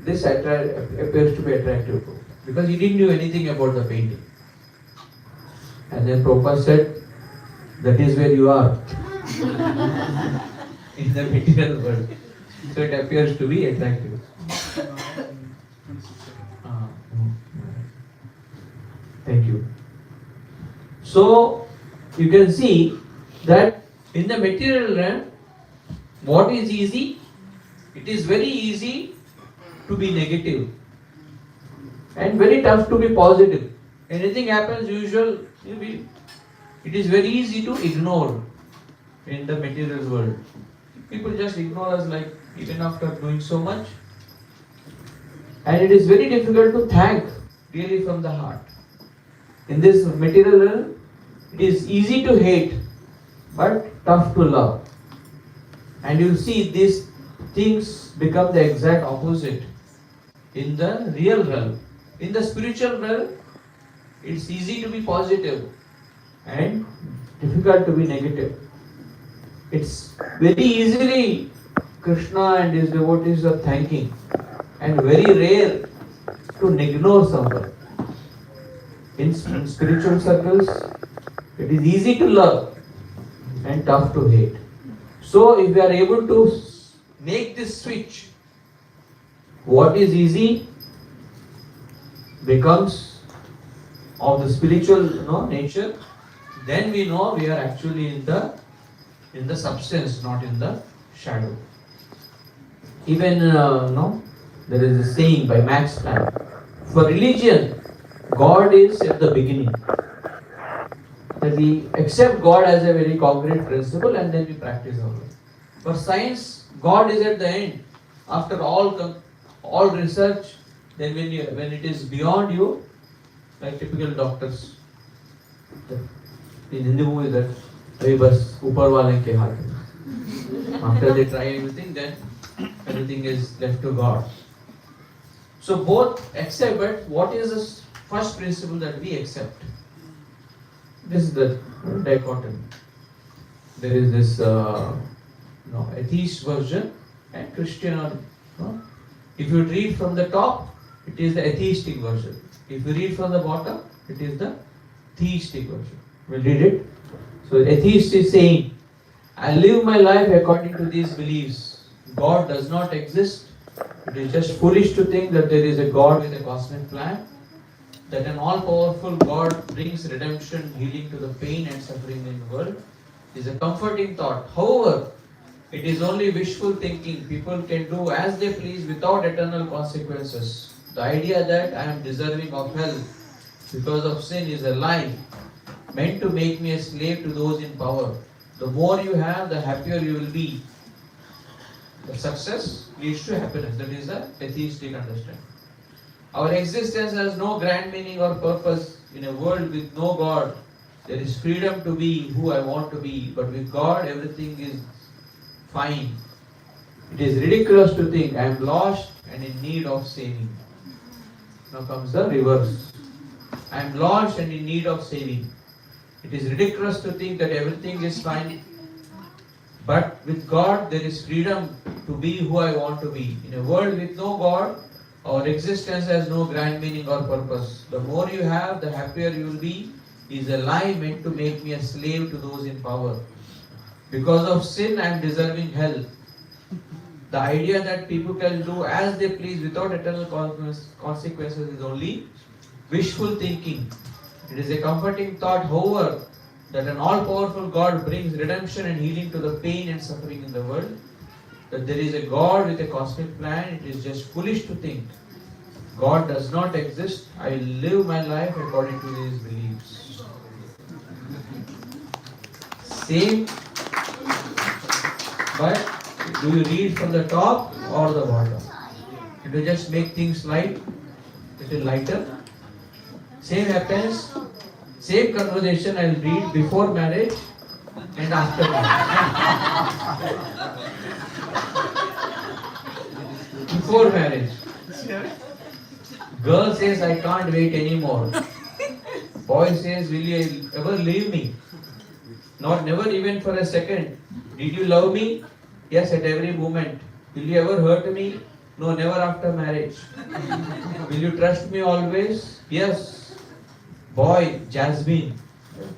This appears to be attractive to him, because he didn't know anything about the painting. And then Prabhupada said, that is where you are in the material world. So it appears to be attractive. Thank you. So you can see that in the material realm, what is easy? It is very easy to be negative and very tough to be positive. Anything happens usual, it is very easy to ignore in the material world. People just ignore us, like even after doing so much. And it is very difficult to thank really from the heart. In this material realm, it is easy to hate but tough to love. And you see these things become the exact opposite in the real realm. In the spiritual realm, it's easy to be positive and difficult to be negative. It's very easily Krishna and his devotees are thanking, and very rare to ignore someone. In spiritual circles, it is easy to love and tough to hate. So if we are able to make this switch, what is easy becomes of the spiritual nature, then we know we are actually in the substance, not in the shadow. Even there is a saying by Max Planck: for religion, God is at the beginning. That we accept God as a very concrete principle and then we practice our life. For science, God is at the end. After all research, then when it is beyond you, like typical doctors, in Hindi movie that abhi bas upar wale ke haath mein. After they try everything, then everything is left to God. So both accept, but what is the first principle that we accept? This is the dichotomy. There is this atheist version and Christian. If you read from the top, it is the atheistic version. If you read from the bottom, it is the theistic version. We'll read it. So atheist is saying, I live my life according to these beliefs. God does not exist. It is just foolish to think that there is a God with a cosmic plan, that an all-powerful God brings redemption, healing to the pain and suffering in the world. It is a comforting thought. However, it is only wishful thinking. People can do as they please without eternal consequences. The idea that I am deserving of hell because of sin is a lie, meant to make me a slave to those in power. The more you have, the happier you will be. The success leads to happiness. That is the atheistic understanding. Our existence has no grand meaning or purpose. In a world with no God, there is freedom to be who I want to be. But with God, everything is fine. It is ridiculous to think I am lost and in need of saving. Now comes the reverse. I am lost and in need of saving. It is ridiculous to think that everything is fine But with God, there is freedom to be who I want to be. In a world with no God, our existence has no grand meaning or purpose. The more you have, the happier you will be, is a lie meant to make me a slave to those in power. Because of sin, I am deserving hell. The idea that people can do as they please without eternal consequences is only wishful thinking. It is a comforting thought, however, that an all-powerful God brings redemption and healing to the pain and suffering in the world. That there is a God with a cosmic plan, it is just foolish to think God does not exist. I will live my life according to these beliefs. Same, but do you read from the top or the bottom? Do you just make things light, little lighter? Same happens, same conversation I will read before marriage and after marriage. Before marriage. Girl says, I can't wait anymore. Boy says, will you ever leave me? Not never even for a second. Did you love me? Yes, at every moment. Will you ever hurt me? No, never after marriage. Will you trust me always? Yes. Boy, Jasmine,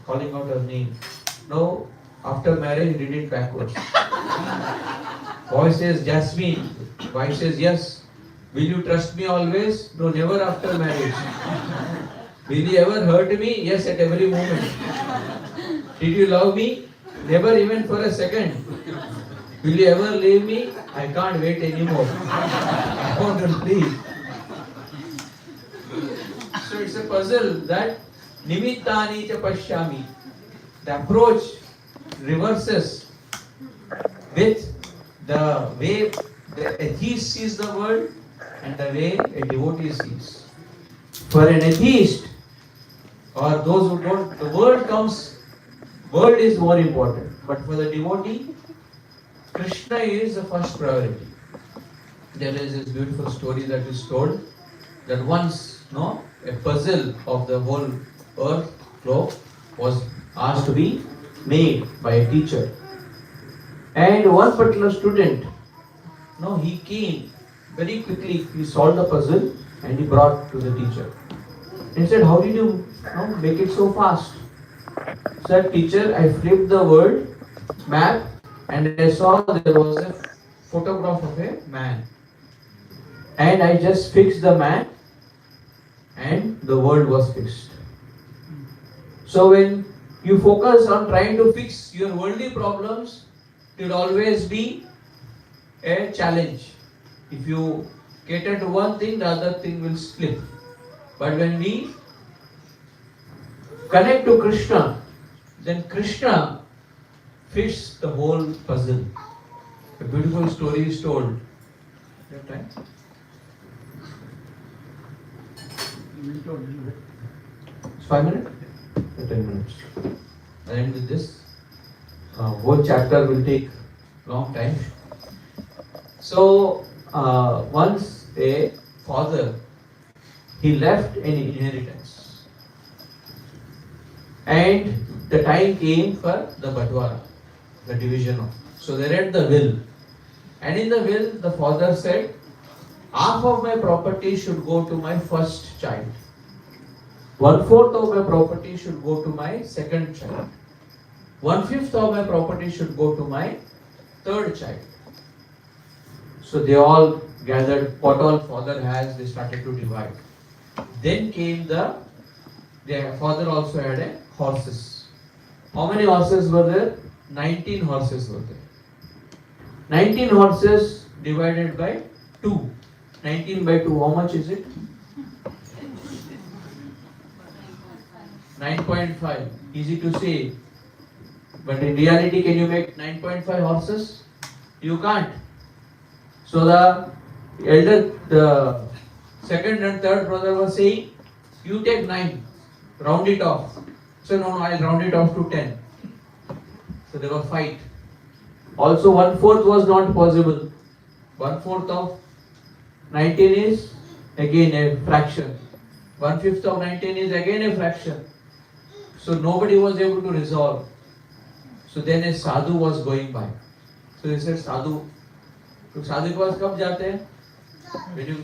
calling out her name. No, after marriage, read it backwards. Boy says, Jasmine. Wife says, yes. Will you trust me always? No, never after marriage. Will you ever hurt me? Yes, at every moment. Did you love me? Never even for a second. Will you ever leave me? I can't wait anymore. I want to leave. So it's a puzzle that nimittani cha pashyami. The approach reverses with the way the atheist sees the world and the way a devotee sees. For an atheist or those who don't, the world is more important. But for the devotee, Krishna is the first priority. There is this beautiful story that is told that once, a puzzle of the whole earth globe was asked to be made by a teacher. And one particular student, he came very quickly, he solved the puzzle and he brought to the teacher. He said, how did you make it so fast? Said, teacher, I flipped the world map and I saw there was a photograph of a man. And I just fixed the man and the world was fixed. So when you focus on trying to fix your worldly problems, it will always be a challenge. If you cater to one thing, the other thing will slip. But when we connect to Krishna, then Krishna fits the whole puzzle. A beautiful story is told. You have time? It's 5 minutes? Or 10 minutes? I'll end with this. Whole chapter will take long time. So, once a father, he left an inheritance. And the time came for the Badwara, the division of. So they read the will. And in the will, the father said, half of my property should go to my first child. 1/4 of my property should go to my second child. 1/5 of my property should go to my third child. So they all gathered what all father has, they started to divide. Then came their father also had a horses. How many horses were there? 19 horses were there. 19 horses divided by 2. 19 by 2, how much is it? 9.5. Easy to say. But in reality, can you make 9.5 horses? You can't. So the second and third brother was saying, you take 9, round it off. So no, I'll round it off to 10. So there was fight. Also 1/4 was not possible. 1/4 of 19 is again a fraction. 1/5 of 19 is again a fraction. So nobody was able to resolve. So then a sadhu was going by. So they said sadhu. तो साधु के पास कब जाते हैं?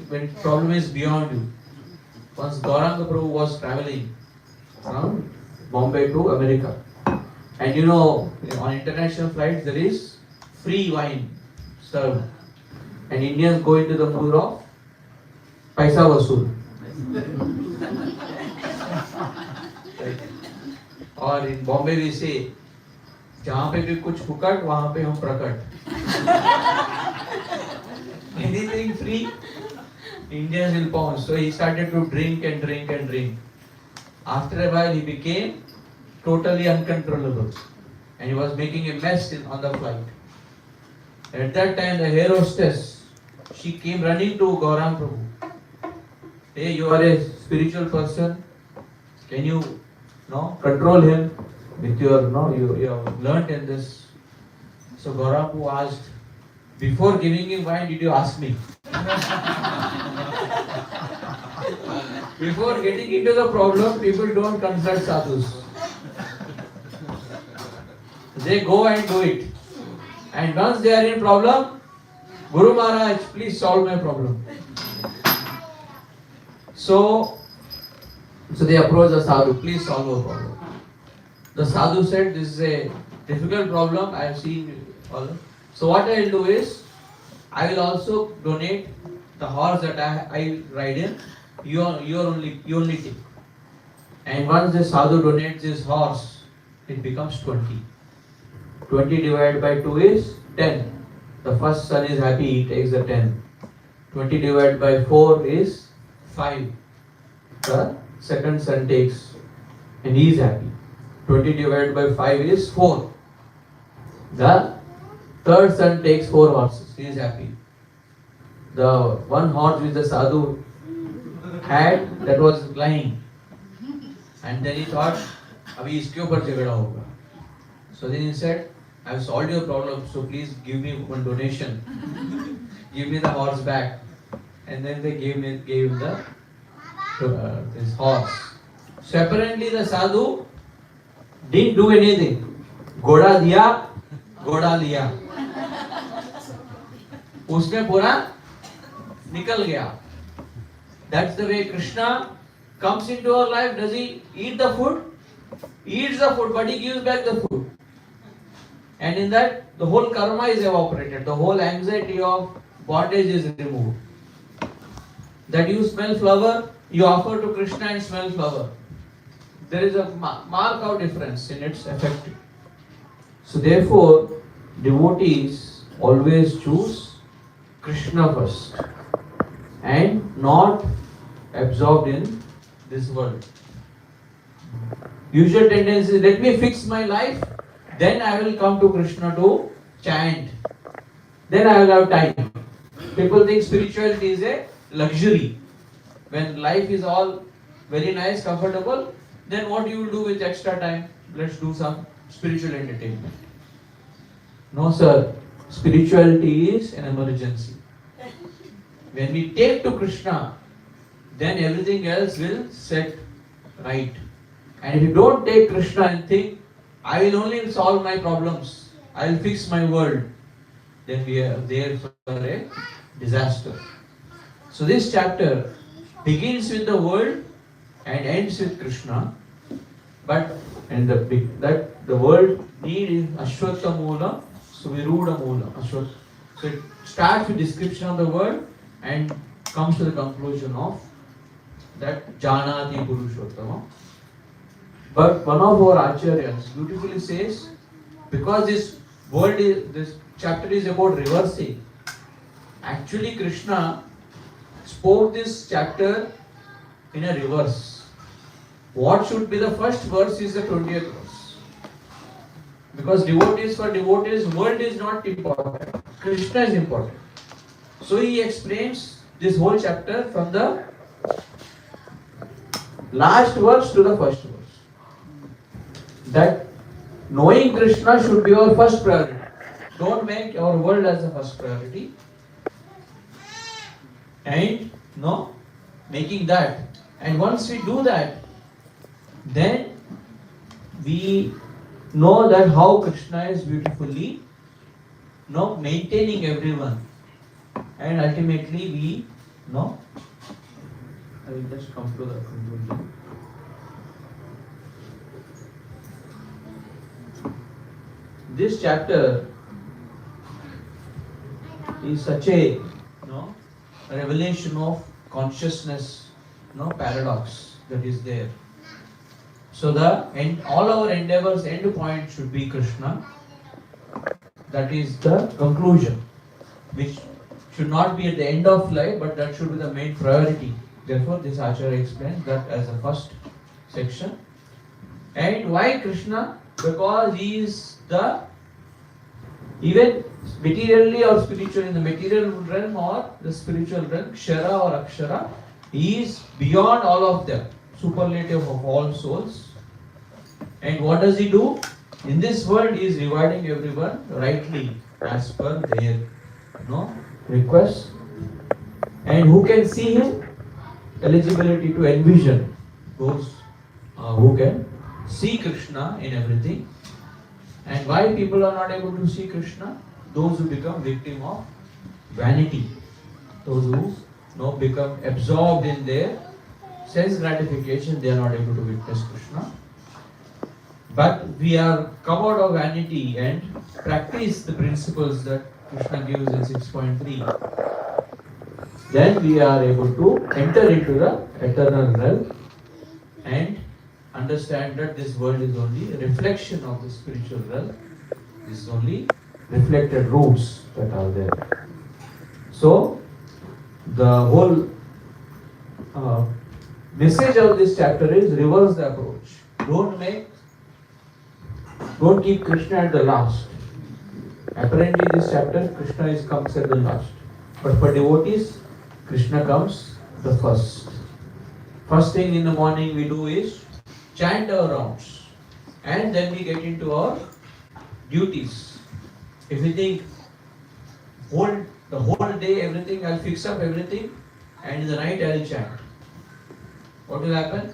When problem is beyond you. Once Gauranga Prabhu was traveling from Bombay to America, and you know on international flights there is free wine served, and Indians go into the mood of paisa vasool. और in Bombay we say जहाँ पे भी कुछ फुकट वहाँ पे हम प्रकट. Anything free, Indians will pounce. So he started to drink and drink and drink. After a while, he became totally uncontrollable, and he was making a mess on the flight. At that time, the air hostess, she came running to Gaurang Prabhu. Hey, you are a spiritual person. Can you, control him with your, you have learnt in this. So Gaurang Prabhu asked, before giving him wine, did you ask me? Before getting into the problem, people don't consult sadhus. They go and do it. And once they are in problem, Guru Maharaj, please solve my problem. So they approach the sadhu, please solve our problem. The sadhu said, this is a difficult problem, I have seen all. So what I will do is, I will also donate the horse that I ride in. You only take. And once the sadhu donates his horse, it becomes 20. 20 divided by 2 is 10. The first son is happy, he takes the 10. 20 divided by 4 is 5. The second son takes, and he is happy. 20 divided by 5 is 4. The third son takes 4 horses. He is happy. The one horse which the sadhu had, that was lying. And then he thought, abhi iske upar jhagda hoga. So then he said, I have solved your problem, so please give me one donation. Give me the horse back. And then they gave him this horse. So apparently the sadhu didn't do anything. Goda diya, goda liya. उसमें पूरा निकल गया. That's the way Krishna comes into our life. Does he eat the food? He eats the food, but he gives back the food. And in that, the whole karma is evaporated. The whole anxiety of bondage is removed. That you smell flower, you offer to Krishna and smell flower. There is a mark of difference in its effect. So therefore, devotees always choose Krishna first and not absorbed in this world. Usual tendency is, let me fix my life, then I will come to Krishna to chant. Then I will have time. People think spirituality is a luxury. When life is all very nice, comfortable, then what you will do with extra time? Let's do some spiritual entertainment. No sir, spirituality is an emergency. When we take to Krishna, then everything else will set right. And if you don't take Krishna and think, I will only solve my problems, I will fix my world, then we are there for a disaster. So this chapter begins with the world and ends with Krishna, but the world need is Ashwatha Moola, Suviruda Moola. So it starts with description of the world and comes to the conclusion of that Janati Purushottama. But one of our acharyas beautifully says, because this chapter is about reversing, actually Krishna spoke this chapter in a reverse. What should be the first verse is the 20th verse. Because for devotees, world is not important. Krishna is important. So he explains this whole chapter from the last verse to the first verse. That knowing Krishna should be our first priority. Don't make our world as the first priority. And making that. And once we do that, then we know that how Krishna is beautifully maintaining everyone, and ultimately we I will just come to the conclusion. This chapter is such a revelation of consciousness, paradox that is there. So all our endeavors end point should be Krishna. That is the conclusion, which should not be at the end of life, but that should be the main priority. Therefore, this Acharya explains that as the first section. And why Krishna? Because he is even materially or spiritually, in the material realm or the spiritual realm, Kshara or Akshara, he is beyond all of them, superlative of all souls. And what does he do? In this world, he is rewarding everyone rightly as per their request. And who can see him? Eligibility to envision those who can see Krishna in everything. And why people are not able to see Krishna? Those who become victim of vanity, those who become absorbed in their sense gratification, they are not able to witness Krishna. But we are come out of vanity and practice the principles that Krishna gives in 6.3. Then we are able to enter into the eternal realm and understand that this world is only a reflection of the spiritual realm. This is only reflected roots that are there. So, the whole message of this chapter is reverse the approach. Don't keep Krishna at the last. Apparently, this chapter Krishna comes at the last, but for devotees, Krishna comes the first. First thing in the morning we do is chant our rounds, and then we get into our duties. If we think the whole day everything, I'll fix up everything, and in the night I'll chant, what will happen?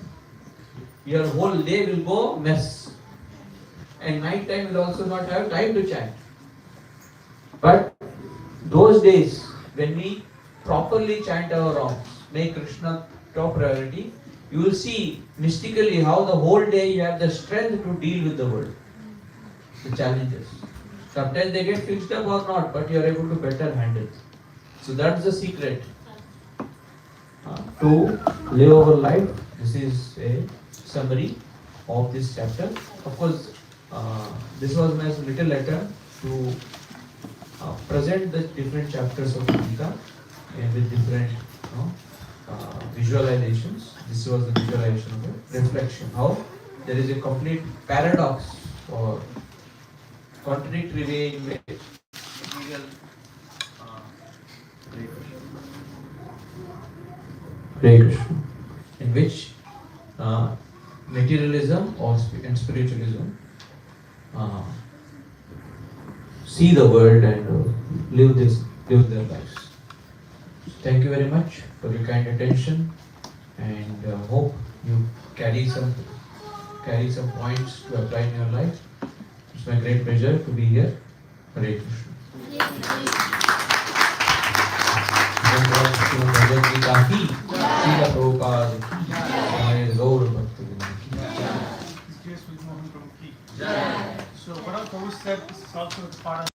Your whole day will go mess, and night time will also not have time to chant. But those days when we properly chant our rounds, make Krishna top priority, you will see mystically how the whole day you have the strength to deal with the world, the challenges. Sometimes they get fixed up or not, but you are able to better handle. So that's the secret to live our life. This is a summary of this chapter. Of course, this was my little attempt to present the different chapters of Gita with different visualizations. This was the visualization of the reflection. How there is a complete paradox or contradictory way in which material in which materialism and spiritualism see the world and live their lives. Thank you very much for your kind attention, and hope you carry some points to apply in your life. It's my great pleasure to be here. Hare Krishna. So what Prabhu said, this is also part of